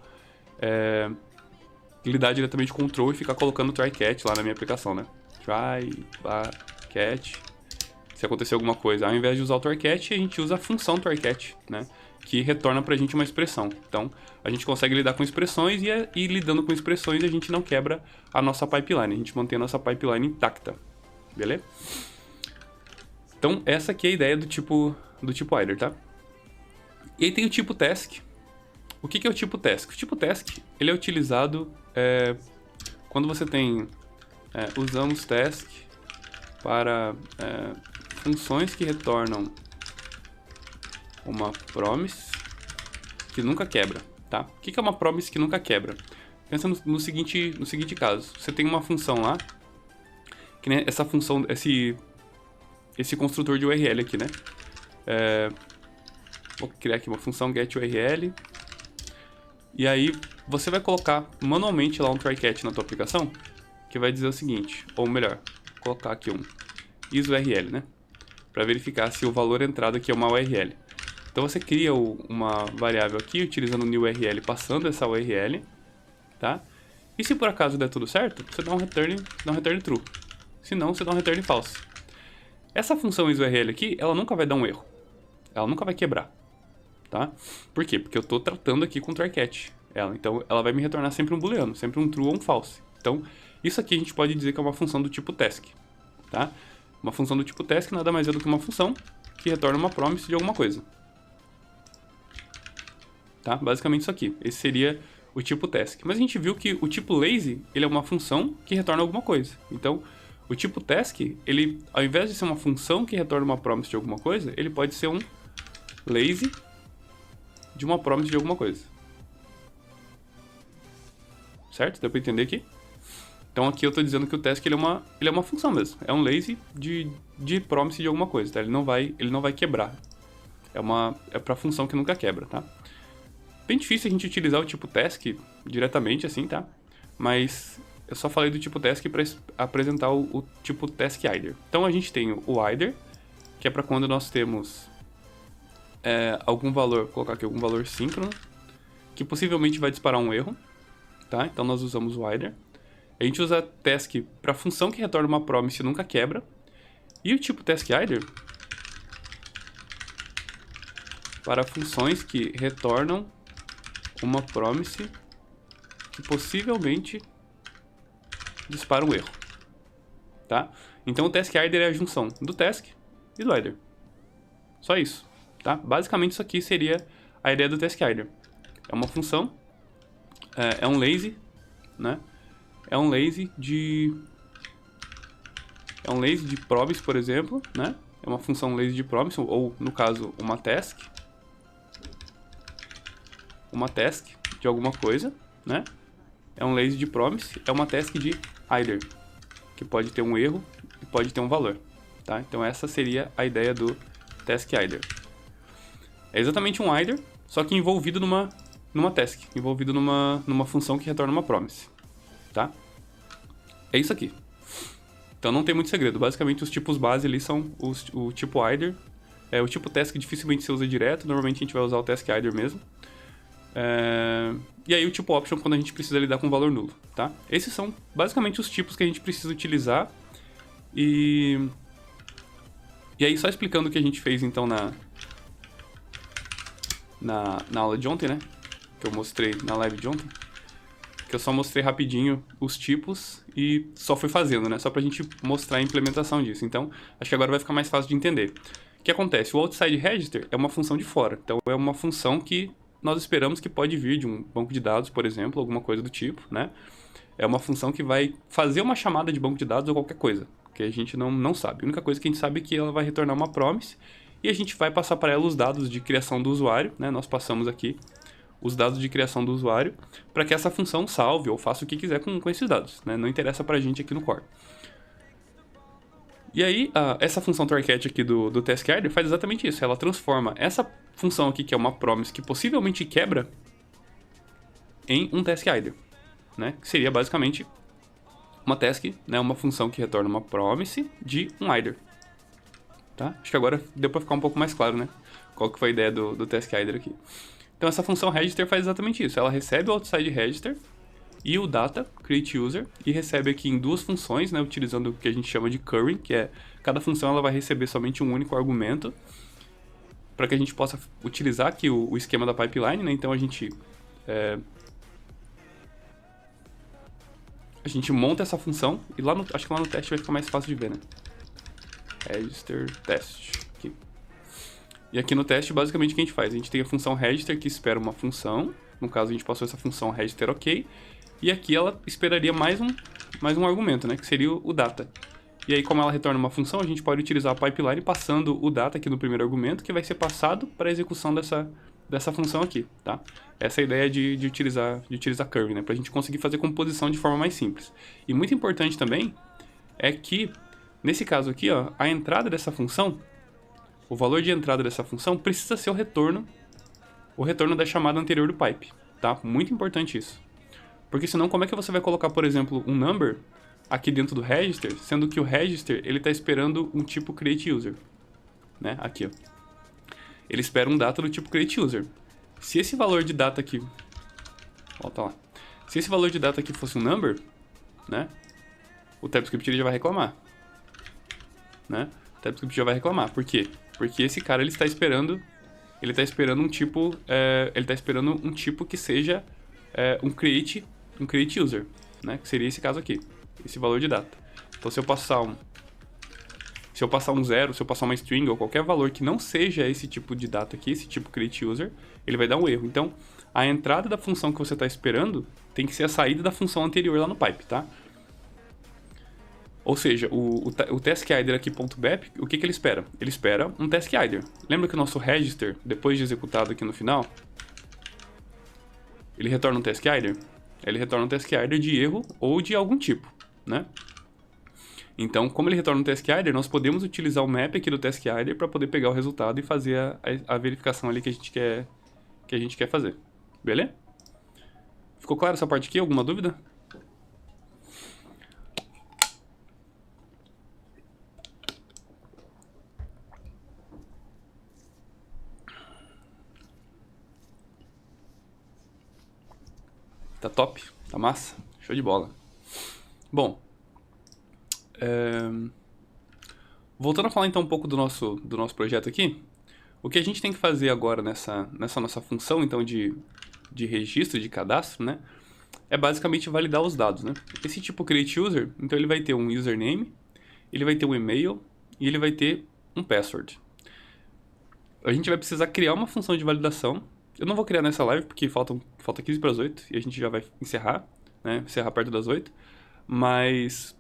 o throw e ficar colocando try catch lá na minha aplicação, né? Try, catch. Se acontecer alguma coisa, ao invés de usar o try catch, a gente usa a função try catch, né? Que retorna pra gente uma expressão. Então, a gente consegue lidar com expressões e lidando com expressões a gente não quebra a nossa pipeline, a gente mantém a nossa pipeline intacta. Beleza? Então, essa aqui é a ideia do tipo either, tá? E aí tem o tipo task. O que é o tipo task? O tipo task, ele é utilizado quando você tem... usamos task para funções que retornam uma promise que nunca quebra, tá? O que é uma promise que nunca quebra? Pensa no seguinte caso. Você tem uma função lá, que né, essa função, esse construtor de URL aqui, né? Vou criar aqui uma função getURL. E aí você vai colocar manualmente lá um try-catch na tua aplicação, que vai dizer o seguinte, ou melhor, vou colocar aqui um isURL, né? Para verificar se o valor entrado aqui é uma URL. Então você cria uma variável aqui, utilizando o newURL, passando essa URL, tá? E se por acaso der tudo certo, você dá um return true. Se não, você dá um return false. Essa função isORL aqui, ela nunca vai dar um erro. Ela nunca vai quebrar, tá? Por quê? Porque eu estou tratando aqui com try-catch. Então, ela vai me retornar sempre um booleano, sempre um true ou um false. Então, isso aqui a gente pode dizer que é uma função do tipo task, tá? Uma função do tipo task nada mais é do que uma função que retorna uma promise de alguma coisa. Tá? Basicamente isso aqui. Esse seria o tipo task. Mas a gente viu que o tipo lazy, ele é uma função que retorna alguma coisa. Então, o tipo task, ele, ao invés de ser uma função que retorna uma promise de alguma coisa, ele pode ser um lazy de uma promise de alguma coisa. Certo? Deu pra entender aqui? Então aqui eu tô dizendo que o task ele é uma função mesmo. É um lazy de promise de alguma coisa, tá? Ele não vai quebrar. É pra função que nunca quebra, tá? Bem difícil a gente utilizar o tipo task diretamente assim, tá? Mas eu só falei do tipo task para apresentar o tipo task either. Então a gente tem o either, que é para quando nós temos algum valor, vou colocar aqui algum valor síncrono, que possivelmente vai disparar um erro, tá? Então nós usamos o either. A gente usa task para função que retorna uma promise e nunca quebra. E o tipo task either para funções que retornam uma promise que possivelmente dispara um erro, tá? Então o task either é a junção do task e do either. Só isso, tá? Basicamente isso aqui seria a ideia do task either. É uma função, é um lazy, né? É um lazy de promise, por exemplo, né? É uma função lazy de promise, ou no caso, uma task de alguma coisa, né? É um lazy de promise, é uma task de either, que pode ter um erro e pode ter um valor, tá? Então essa seria a ideia do task either. É exatamente um either, só que envolvido numa task, envolvido numa função que retorna uma promise, tá? É isso aqui. Então não tem muito segredo. Basicamente os tipos base ali são o tipo either. O tipo task dificilmente se usa direto. Normalmente a gente vai usar o task either mesmo. E aí o tipo option quando a gente precisa lidar com valor nulo, tá? Esses são basicamente os tipos que a gente precisa utilizar. E aí só explicando o que a gente fez então na aula de ontem, né? Que eu mostrei na live de ontem. Que eu só mostrei rapidinho os tipos e só fui fazendo, né? Só pra gente mostrar a implementação disso. Então, acho que agora vai ficar mais fácil de entender. O que acontece? O outside register é uma função de fora. Então, é uma função que nós esperamos que pode vir de um banco de dados, por exemplo, alguma coisa do tipo, né? É uma função que vai fazer uma chamada de banco de dados ou qualquer coisa, que a gente não sabe. A única coisa que a gente sabe é que ela vai retornar uma promise e a gente vai passar para ela os dados de criação do usuário, né? Nós passamos aqui os dados de criação do usuário para que essa função salve ou faça o que quiser com esses dados, né? Não interessa para a gente aqui no core. E aí, essa função try-catch aqui do task either faz exatamente isso. Ela transforma essa função aqui, que é uma promise que possivelmente quebra, em um task either, né? Que seria basicamente uma task, né? Uma função que retorna uma promise de um either. Tá? Acho que agora deu para ficar um pouco mais claro, né? Qual que foi a ideia do task either aqui. Então essa função register faz exatamente isso. Ela recebe o outside register e o data, create user, e recebe aqui em duas funções, né, utilizando o que a gente chama de currying, que é cada função ela vai receber somente um único argumento, para que a gente possa utilizar aqui o esquema da pipeline, né? Então a gente monta essa função e acho que lá no teste vai ficar mais fácil de ver, né? Register test. Aqui. E aqui no teste, basicamente, o que a gente faz? A gente tem a função register que espera uma função. No caso, a gente passou essa função register ok. E aqui ela esperaria mais um argumento, né? Que seria o data. E aí, como ela retorna uma função, a gente pode utilizar a pipeline passando o data aqui no primeiro argumento, que vai ser passado para a execução dessa função aqui, tá? Essa é a ideia de utilizar curve, né? Para a gente conseguir fazer composição de forma mais simples. E muito importante também é que, nesse caso aqui, ó, a entrada dessa função, o valor de entrada dessa função precisa ser o retorno da chamada anterior do pipe, tá? Muito importante isso. Porque senão, como é que você vai colocar, por exemplo, um number aqui dentro do register, sendo que o register, ele está esperando um tipo create user, né? Aqui, ó. Ele espera um data do tipo create user. Se esse valor de data aqui... Volta lá. Se esse valor de data aqui fosse um number, né? O TypeScript ele já vai reclamar, né? o TypeScript já vai reclamar. Por quê? Porque esse cara, ele está esperando um tipo, um tipo que seja um create user, né? Que seria esse caso aqui, esse valor de data. Então, se eu passar um zero, se eu passar uma string ou qualquer valor que não seja esse tipo de data aqui, esse tipo create user, ele vai dar um erro. Então, a entrada da função que você está esperando tem que ser a saída da função anterior lá no pipe, tá? Ou seja, o taskIder aqui .bap, o que ele espera? Ele espera um taskIder. Lembra que o nosso register, depois de executado aqui no final, ele retorna um taskIder? Ele retorna um taskIder de erro ou de algum tipo, né? Então, como ele retorna um taskIder, nós podemos utilizar o map aqui do taskIder para poder pegar o resultado e fazer a verificação ali que a gente quer fazer. Beleza? Ficou claro essa parte aqui? Alguma dúvida? Tá top? Tá massa? Show de bola. Bom, voltando a falar então um pouco do nosso projeto aqui, o que a gente tem que fazer agora nessa nossa função então de registro, de cadastro, né? É basicamente validar os dados, né? Esse tipo create user, então ele vai ter um username, ele vai ter um e-mail e ele vai ter um password. A gente vai precisar criar uma função de validação. Eu não vou criar nessa live porque falta 15 para as 8 e a gente já vai encerrar, né? Encerrar perto das 8. Mas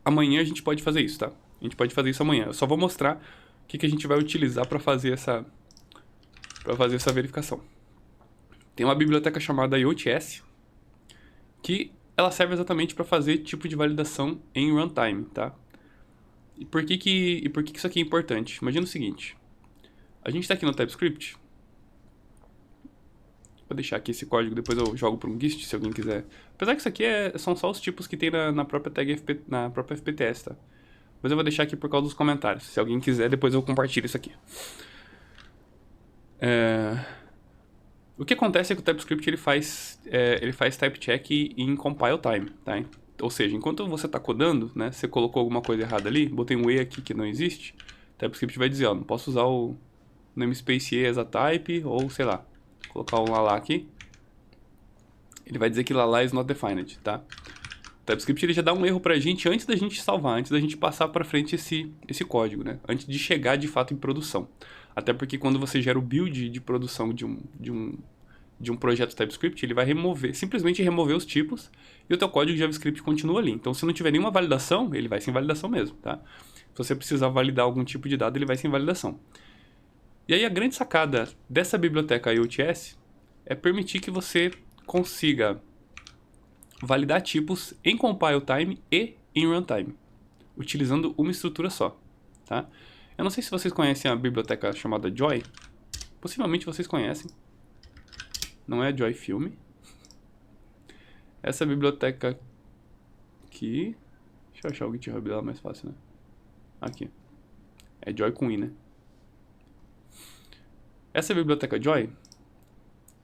amanhã a gente pode fazer isso, tá? A gente pode fazer isso amanhã. Eu só vou mostrar o que a gente vai utilizar para fazer essa verificação. Tem uma biblioteca chamada IoTS, que ela serve exatamente para fazer tipo de validação em runtime, tá? E por que isso aqui é importante? Imagina o seguinte. A gente está aqui no TypeScript. Vou deixar aqui esse código, depois eu jogo para um GIST, se alguém quiser. Apesar que isso aqui são só os tipos que tem na própria tag na própria FPTS, tá? Mas eu vou deixar aqui por causa dos comentários. Se alguém quiser, depois eu compartilho isso aqui. O que acontece é que o TypeScript ele faz type check em compile time, tá? Ou seja, enquanto você está codando, né, você colocou alguma coisa errada ali, botei um E aqui que não existe, o TypeScript vai dizer, ó, não posso usar o namespace E as a type, ou sei lá, colocar um lala aqui, ele vai dizer que lala is not defined, tá? O TypeScript ele já dá um erro pra gente antes da gente salvar, antes da gente passar pra frente esse código, né? Antes de chegar de fato em produção. Até porque quando você gera o build de produção de um projeto TypeScript, ele vai simplesmente remover os tipos e o teu código de JavaScript continua ali. Então, se não tiver nenhuma validação, ele vai sem validação mesmo, tá? Se você precisar validar algum tipo de dado, ele vai sem validação. E aí a grande sacada dessa biblioteca IoTS é permitir que você consiga validar tipos em compile time e em runtime, utilizando uma estrutura só, tá? Eu não sei se vocês conhecem a biblioteca chamada Joy. Possivelmente vocês conhecem. Não é a Joy Filme. Essa biblioteca aqui... Deixa eu achar o GitHub dela mais fácil, né? Aqui. É Joy com I, né? Essa biblioteca Joy, o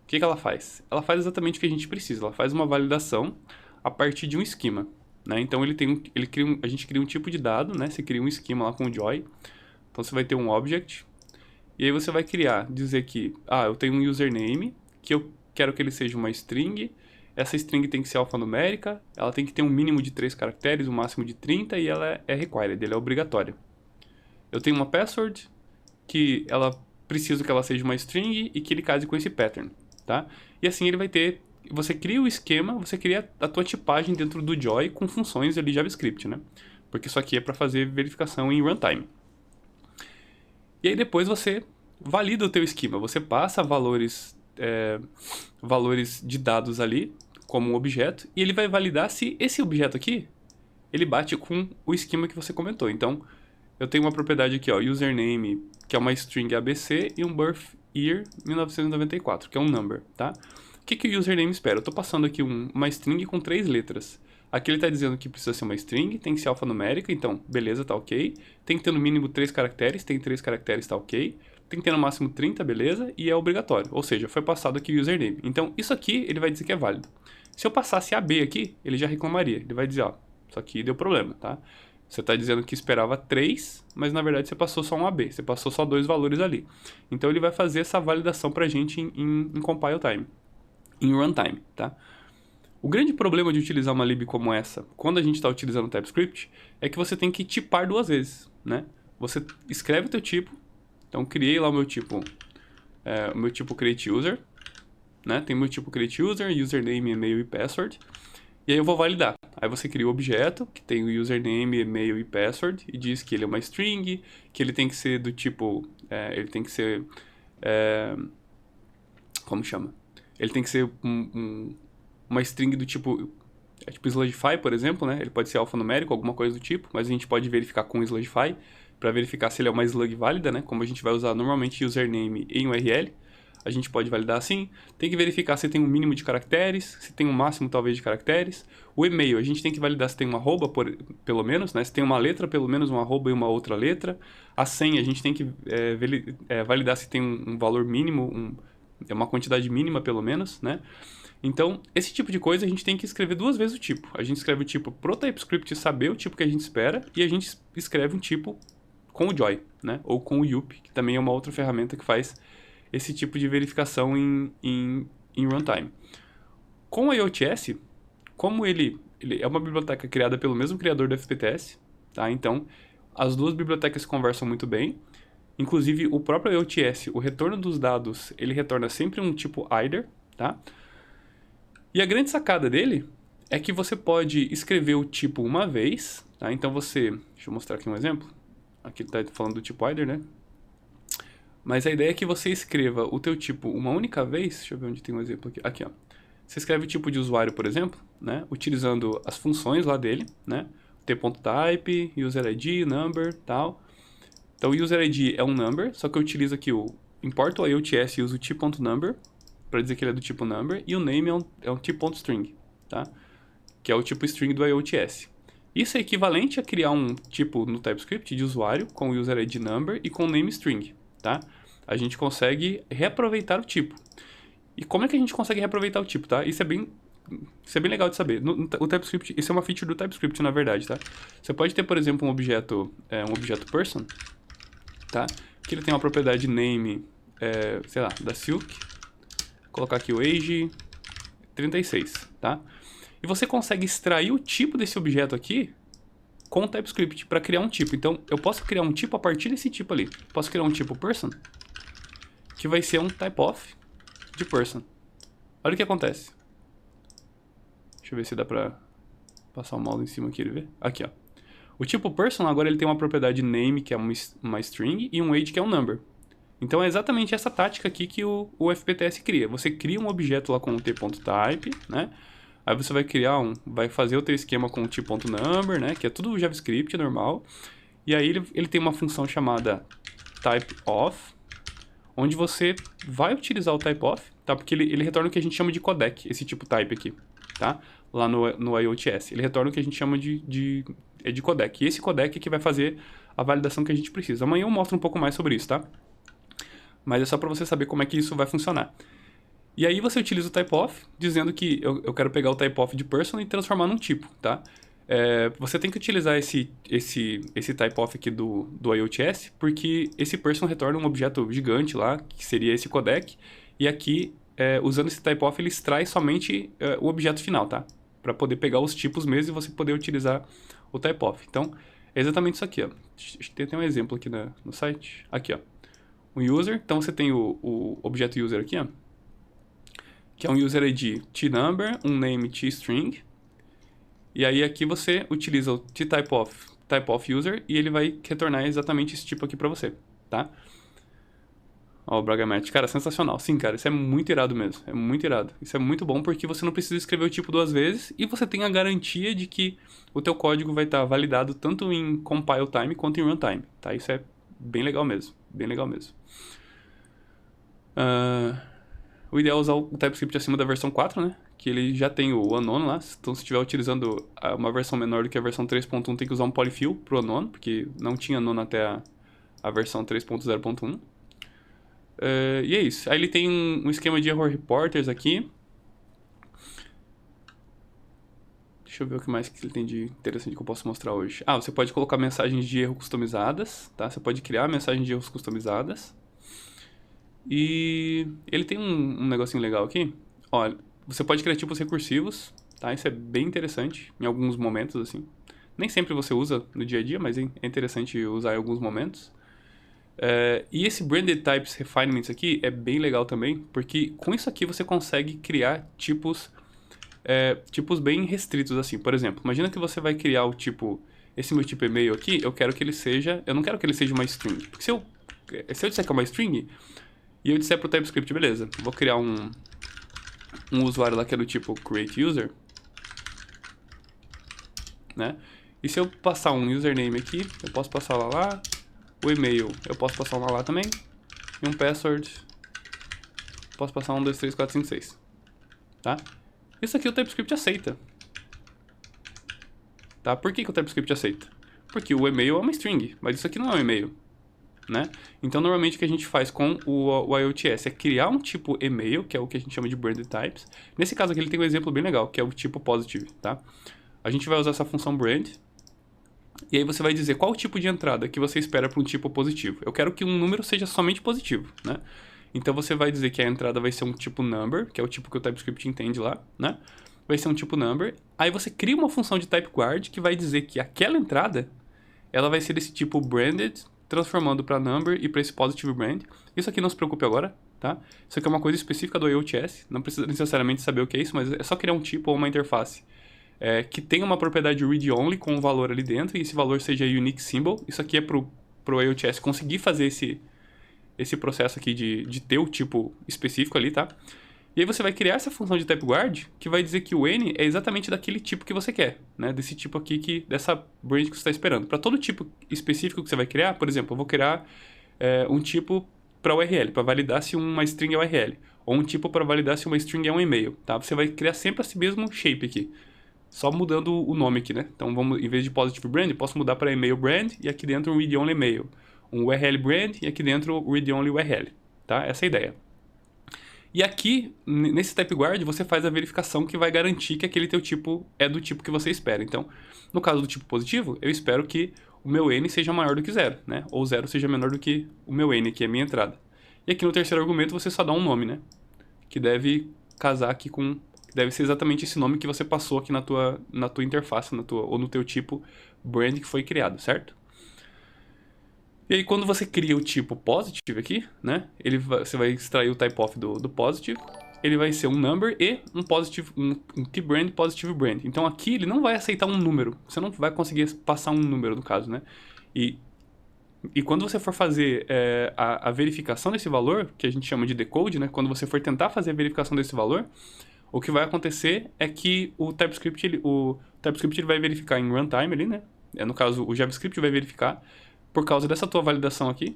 que ela faz? Ela faz exatamente o que a gente precisa. Ela faz uma validação a partir de um esquema, né? Então a gente cria um tipo de dado, né? Você cria um esquema lá com o Joy. Então você vai ter um object. E aí você vai dizer que, eu tenho um username, que eu quero que ele seja uma string. Essa string tem que ser alfanumérica, ela tem que ter um mínimo de 3 caracteres, um máximo de 30, e ela é required, ela é obrigatória. Eu tenho uma password, que ela preciso que ela seja uma string e que ele case com esse pattern, tá? E assim ele vai ter... Você cria o esquema, você cria a tua tipagem dentro do Joy com funções ali JavaScript, né? Porque isso aqui é para fazer verificação em runtime. E aí depois você valida o teu esquema, você passa valores de dados ali como um objeto e ele vai validar se esse objeto aqui ele bate com o esquema que você comentou. Então, eu tenho uma propriedade aqui, ó, username, que é uma string ABC e um birth year 1994, que é um number, tá? O que o username espera? Eu estou passando aqui uma string com 3 letras. Aqui ele está dizendo que precisa ser uma string, tem que ser alfanumérica, então beleza, tá ok. Tem que ter no mínimo 3 caracteres, tem 3 caracteres, tá ok. Tem que ter no máximo 30, beleza, e é obrigatório. Ou seja, foi passado aqui o username. Então isso aqui ele vai dizer que é válido. Se eu passasse AB aqui, ele já reclamaria. Ele vai dizer, ó, isso aqui deu problema, tá? Você está dizendo que esperava 3, mas na verdade você passou só um AB, você passou só 2 valores ali. Então ele vai fazer essa validação para a gente em compile time, em runtime, tá? O grande problema de utilizar uma lib como essa, quando a gente está utilizando TypeScript, é que você tem que tipar 2 vezes, né? Você escreve o teu tipo, então criei lá o meu tipo createUser, né? Tem o meu tipo createUser, username, e-mail e password, e aí eu vou validar. Aí você cria o objeto, que tem o username, e-mail e password, e diz que ele é uma string, que ele tem que ser do tipo... ele tem que ser... como chama? Ele tem que ser uma string do tipo... tipo slugify, por exemplo, né? Ele pode ser alfanumérico, alguma coisa do tipo, mas a gente pode verificar com slugify, para verificar se ele é uma slug válida, né? Como a gente vai usar normalmente username em URL. A gente pode validar assim. Tem que verificar se tem um mínimo de caracteres, se tem um máximo talvez de caracteres. O e-mail, a gente tem que validar se tem uma arroba, pelo menos, né? Se tem uma letra, pelo menos uma arroba e uma outra letra. A senha, a gente tem que validar se tem um valor mínimo, uma quantidade mínima pelo menos, né? Então, esse tipo de coisa a gente tem que escrever 2 vezes o tipo. A gente escreve o tipo pro TypeScript saber o tipo que a gente espera, e a gente escreve um tipo com o Joy, né? Ou com o Yup, que também é uma outra ferramenta que faz esse tipo de verificação em runtime. Com o IOTS, como ele é uma biblioteca criada pelo mesmo criador do FPTS, tá? Então, as 2 bibliotecas conversam muito bem. Inclusive, o próprio IOTS, o retorno dos dados, ele retorna sempre um tipo either, tá? E a grande sacada dele é que você pode escrever o tipo uma vez, tá? Então você... Deixa eu mostrar aqui um exemplo. Aqui ele está falando do tipo either, né? Mas a ideia é que você escreva o teu tipo uma única vez. Deixa eu ver onde tem um exemplo aqui. Aqui, ó. Você escreve o tipo de usuário, por exemplo, né? Utilizando as funções lá dele, né? t.type, user_id, number, tal. Então, o user_id é um number, só que eu utilizo aqui importo o IOTS e uso o t.number, para dizer que ele é do tipo number, e o name é um t.string, tá? Que é o tipo string do IOTS. Isso é equivalente a criar um tipo no TypeScript de usuário com o user_id number e com o name string, tá? A gente consegue reaproveitar o tipo. E como é que a gente consegue reaproveitar o tipo, tá? Isso é bem legal de saber. O TypeScript, isso é uma feature do TypeScript, na verdade, tá? Você pode ter, por exemplo, um objeto person, tá? Que ele tem uma propriedade name, sei lá, da Silk. Vou colocar aqui o age 36, tá? E você consegue extrair o tipo desse objeto aqui com o TypeScript para criar um tipo. Então, eu posso criar um tipo a partir desse tipo ali. Posso criar um tipo person, que vai ser um typeof de person. Olha o que acontece. Deixa eu ver se dá pra passar o mouse em cima aqui e ver. Aqui, ó. O tipo person agora ele tem uma propriedade name, que é uma string, e um age, que é um number. Então é exatamente essa tática aqui que o FPTS cria. Você cria um objeto lá com o t.type, né? Aí você vai fazer o teu esquema com o t.number, né? Que é tudo JavaScript normal. E aí ele tem uma função chamada typeof, onde você vai utilizar o typeof, tá? Porque ele retorna o que a gente chama de codec, esse tipo type aqui, tá? Lá no IOTS. Ele retorna o que a gente chama de codec. E esse codec é que vai fazer a validação que a gente precisa. Amanhã eu mostro um pouco mais sobre isso, tá? Mas é só para você saber como é que isso vai funcionar. E aí você utiliza o typeof, dizendo que eu quero pegar o typeof de person e transformar num tipo, tá? Você tem que utilizar esse typeof aqui do IOTS, porque esse person retorna um objeto gigante lá, que seria esse codec, e aqui, usando esse typeof, ele extrai somente o objeto final, tá? Para poder pegar os tipos mesmo e você poder utilizar o typeof. Então, é exatamente isso aqui, ó. Tem até um exemplo aqui no site. Aqui, ó. Um user, então você tem o objeto user aqui, ó, que é um user_id t_number, um name t_string, e aí aqui você utiliza o typeof user e ele vai retornar exatamente esse tipo aqui pra você, tá? Ó, o Bragamatch, cara, sensacional. Sim, cara, isso é muito irado mesmo, é muito irado. Isso é muito bom porque você não precisa escrever o tipo 2 vezes e você tem a garantia de que o teu código vai estar validado tanto em compile time quanto em runtime, tá? Isso é bem legal mesmo, bem legal mesmo. O ideal é usar o TypeScript acima da versão 4, né? Que ele já tem o unknown lá. Então, se estiver utilizando uma versão menor do que a versão 3.1, tem que usar um polyfill pro unknown, porque não tinha unknown até a versão 3.0.1. E é isso. Aí ele tem um esquema de error reporters aqui. Deixa eu ver o que mais que ele tem de interessante que eu posso mostrar hoje. Ah, você pode colocar mensagens de erro customizadas, tá? Você pode criar mensagens de erros customizadas. E ele tem um negocinho legal aqui. Olha, você pode criar tipos recursivos, tá? Isso é bem interessante em alguns momentos, assim. Nem sempre você usa no dia a dia, mas é interessante usar em alguns momentos. E esse Branded Types Refinements aqui é bem legal também, porque com isso aqui você consegue criar tipos bem restritos, assim. Por exemplo, imagina que você vai criar o tipo... Esse meu tipo e-mail aqui, eu quero que ele seja... Eu não quero que ele seja uma string. Porque se eu disser que é uma string, e eu disser pro TypeScript, beleza, vou criar um usuário lá que é do tipo createUser, né? E se eu passar um username aqui, eu posso passar lá, o e-mail eu posso passar lá também, e um password, posso passar 1, 2, 3, 4, 5, 6, tá? Isso aqui o TypeScript aceita, tá? Por que o TypeScript aceita? Porque o e-mail é uma string, mas isso aqui não é um e-mail, né? Então, normalmente o que a gente faz com o IOTS é criar um tipo email, que é o que a gente chama de branded types. Nesse caso aqui ele tem um exemplo bem legal, que é o tipo positive, tá? A gente vai usar essa função brand, e aí você vai dizer qual o tipo de entrada que você espera para um tipo positivo. Eu quero que um número seja somente positivo, né? Então você vai dizer que a entrada vai ser um tipo number, que é o tipo que o TypeScript entende lá, né? Vai ser um tipo number. Aí você cria uma função de type guard que vai dizer que aquela entrada, ela vai ser desse tipo branded, transformando para number e para esse positive brand. Isso aqui não se preocupe agora, tá? Isso aqui é uma coisa específica do IOTS, não precisa necessariamente saber o que é isso, mas é só criar um tipo ou uma interface que tenha uma propriedade read-only com um valor ali dentro, e esse valor seja unique symbol. Isso aqui é pro IOTS conseguir fazer esse processo aqui de ter o tipo específico ali, tá? E aí você vai criar essa função de type guard, que vai dizer que o n é exatamente daquele tipo que você quer, né? Desse tipo aqui, dessa branch que você está esperando. Para todo tipo específico que você vai criar, por exemplo, eu vou criar um tipo para URL, para validar se uma string é URL, ou um tipo para validar se uma string é um e-mail, tá? Você vai criar sempre esse mesmo shape aqui, só mudando o nome aqui, né? Então, em vez de positive brand, eu posso mudar para email brand, e aqui dentro um read-only email, um URL brand, e aqui dentro read-only URL, tá? Essa é a ideia. E aqui, nesse type guard, você faz a verificação que vai garantir que aquele teu tipo é do tipo que você espera. Então, no caso do tipo positivo, eu espero que o meu n seja maior do que 0, né? Ou 0 seja menor do que o meu n, que é a minha entrada. E aqui no terceiro argumento você só dá um nome, né? Que deve casar aqui com... Deve ser exatamente esse nome que você passou aqui na tua interface, ou no teu tipo brand que foi criado, certo? E aí, quando você cria o tipo positive aqui, né? Você vai extrair o type-off do positive. Ele vai ser um number e um positive, um t-brand, positive brand. Então aqui ele não vai aceitar um número. Você não vai conseguir passar um número, no caso, né? E quando você for fazer a verificação desse valor, que a gente chama de decode, né? Quando você for tentar fazer a verificação desse valor, o que vai acontecer é que o TypeScript ele vai verificar em runtime ali, né? No caso, o JavaScript vai verificar, por causa dessa tua validação aqui,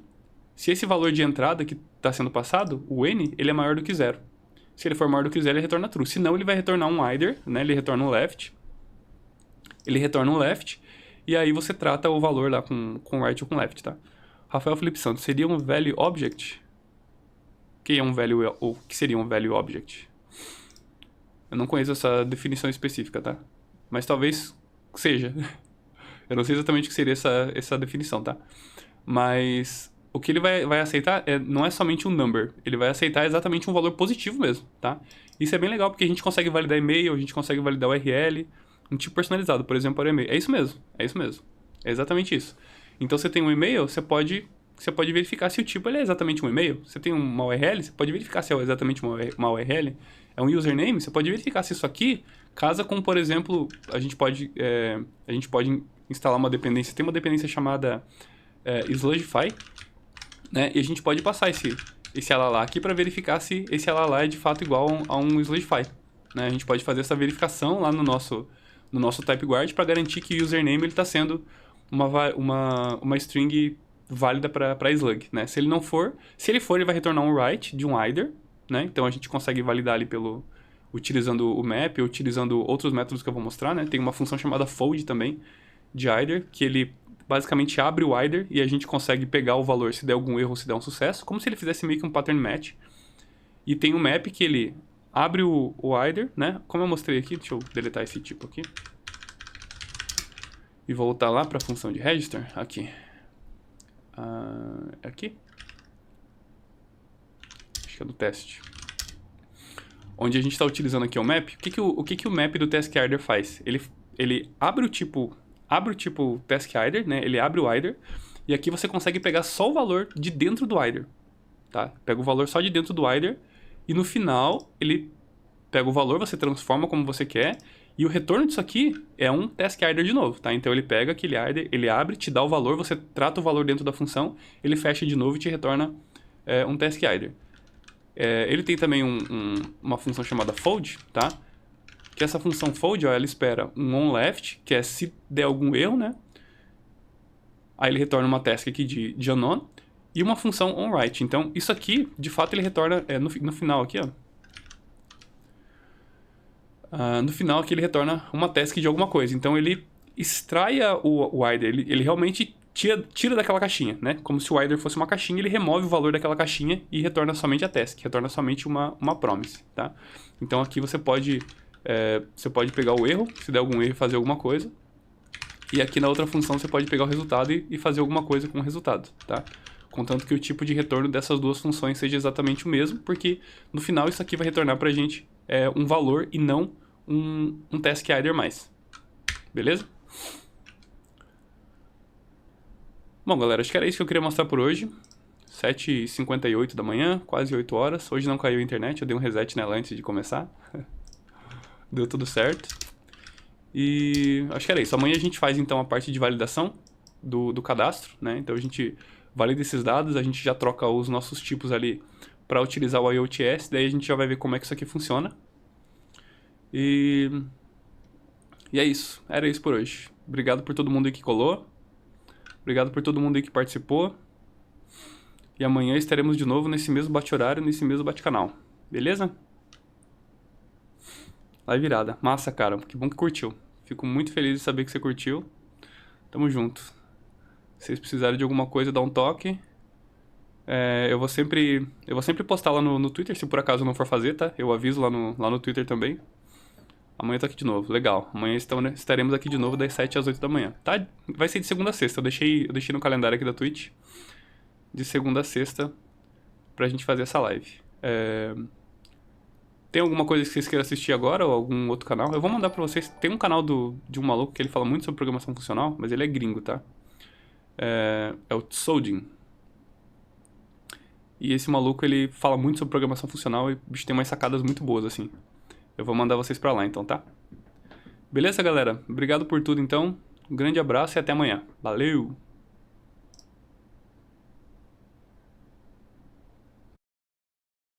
se esse valor de entrada que está sendo passado, o n, ele é maior do que 0. Se ele for maior do que 0, ele retorna true. Se não, ele vai retornar um either, né? Ele retorna um left. E aí você trata o valor lá com right ou com left, tá? Rafael Felipe Santos, seria um value object? O que seria um value object? Eu não conheço essa definição específica, tá? Mas talvez seja. Eu não sei exatamente o que seria essa definição, tá? Mas o que ele vai aceitar não é somente um number. Ele vai aceitar exatamente um valor positivo mesmo, tá? Isso é bem legal porque a gente consegue validar e-mail, a gente consegue validar URL, um tipo personalizado, por exemplo, para e-mail. É isso mesmo. É exatamente isso. Então, você tem um e-mail, você pode verificar se o tipo ele é exatamente um e-mail. Você tem uma URL, você pode verificar se é exatamente uma URL. É um username, você pode verificar se isso aqui casa com, por exemplo, a gente pode instalar uma dependência. Tem uma dependência chamada Slugify, né? E a gente pode passar esse llh aqui para verificar se esse llh é de fato igual a um Slugify, né? A gente pode fazer essa verificação lá no nosso type guard para garantir que o username está sendo uma string válida para slug, né? Se ele for, ele vai retornar um write de um either, né? Então a gente consegue validar ali utilizando o map, ou utilizando outros métodos que eu vou mostrar, né? Tem uma função chamada fold também de either, que ele basicamente abre o either e a gente consegue pegar o valor se der algum erro ou se der um sucesso, como se ele fizesse meio que um pattern match. E tem um map que ele abre o either, né? Como eu mostrei aqui, deixa eu deletar esse tipo aqui. e voltar lá para a função de register, aqui. Aqui? Acho que é do teste. Onde a gente está utilizando aqui o map. O que o map do task_idle faz? Ele abre o tipo task_idle, né? Ele abre o idle e aqui você consegue pegar só o valor de dentro do idle, tá? Pega o valor só de dentro do idle e no final ele pega o valor, você transforma como você quer e o retorno disso aqui é um task_idle de novo, tá? Então ele pega aquele idle, ele abre, te dá o valor, você trata o valor dentro da função, ele fecha de novo e te retorna um task_idle. Ele tem também uma função chamada fold, tá? Que essa função fold, ó, ela espera um onLeft, que é se der algum erro, né? Aí ele retorna uma task aqui de unknown e uma função onWrite. Então, isso aqui, de fato, ele retorna no final aqui, ó. No final aqui ele retorna uma task de alguma coisa. Então, ele extrai o idle, ele realmente tira daquela caixinha, né? Como se o idle fosse uma caixinha, ele remove o valor daquela caixinha e retorna somente a task, retorna somente uma promise, tá? Então, aqui você pode pegar o erro, se der algum erro, fazer alguma coisa. E aqui na outra função você pode pegar o resultado e fazer alguma coisa com o resultado, tá? Contanto que o tipo de retorno dessas duas funções seja exatamente o mesmo, porque no final isso aqui vai retornar pra gente um valor e não um task_idle mais. Beleza? Bom, galera, acho que era isso que eu queria mostrar por hoje. 7h58 da manhã, quase 8 horas. Hoje não caiu a internet, eu dei um reset nela antes de começar. Deu tudo certo. E acho que era isso. Amanhã a gente faz então a parte de validação do cadastro, né? Então a gente valida esses dados, a gente já troca os nossos tipos ali para utilizar o IoTS, daí a gente já vai ver como é que isso aqui funciona. E é isso. Era isso por hoje. Obrigado por todo mundo aí que colou. Obrigado por todo mundo aí que participou. E amanhã estaremos de novo nesse mesmo bate-horário, nesse mesmo bate-canal. Beleza? Live virada. Massa, cara. Que bom que curtiu. Fico muito feliz de saber que você curtiu. Tamo junto. Se vocês precisarem de alguma coisa, dá um toque. Eu vou sempre postar lá no Twitter, se por acaso não for fazer, tá? Eu aviso lá no Twitter também. Amanhã eu tô aqui de novo. Legal. Amanhã estaremos aqui de novo das 7 às 8 da manhã. Tá? Vai ser de segunda a sexta. Eu deixei no calendário aqui da Twitch. De segunda a sexta pra gente fazer essa live. Tem alguma coisa que vocês queiram assistir agora ou algum outro canal? Eu vou mandar pra vocês. Tem um canal de um maluco que ele fala muito sobre programação funcional, mas ele é gringo, tá? É o Tsodin. E esse maluco, ele fala muito sobre programação funcional e o bicho tem umas sacadas muito boas, assim. Eu vou mandar vocês pra lá, então, tá? Beleza, galera? Obrigado por tudo, então. Um grande abraço e até amanhã. Valeu!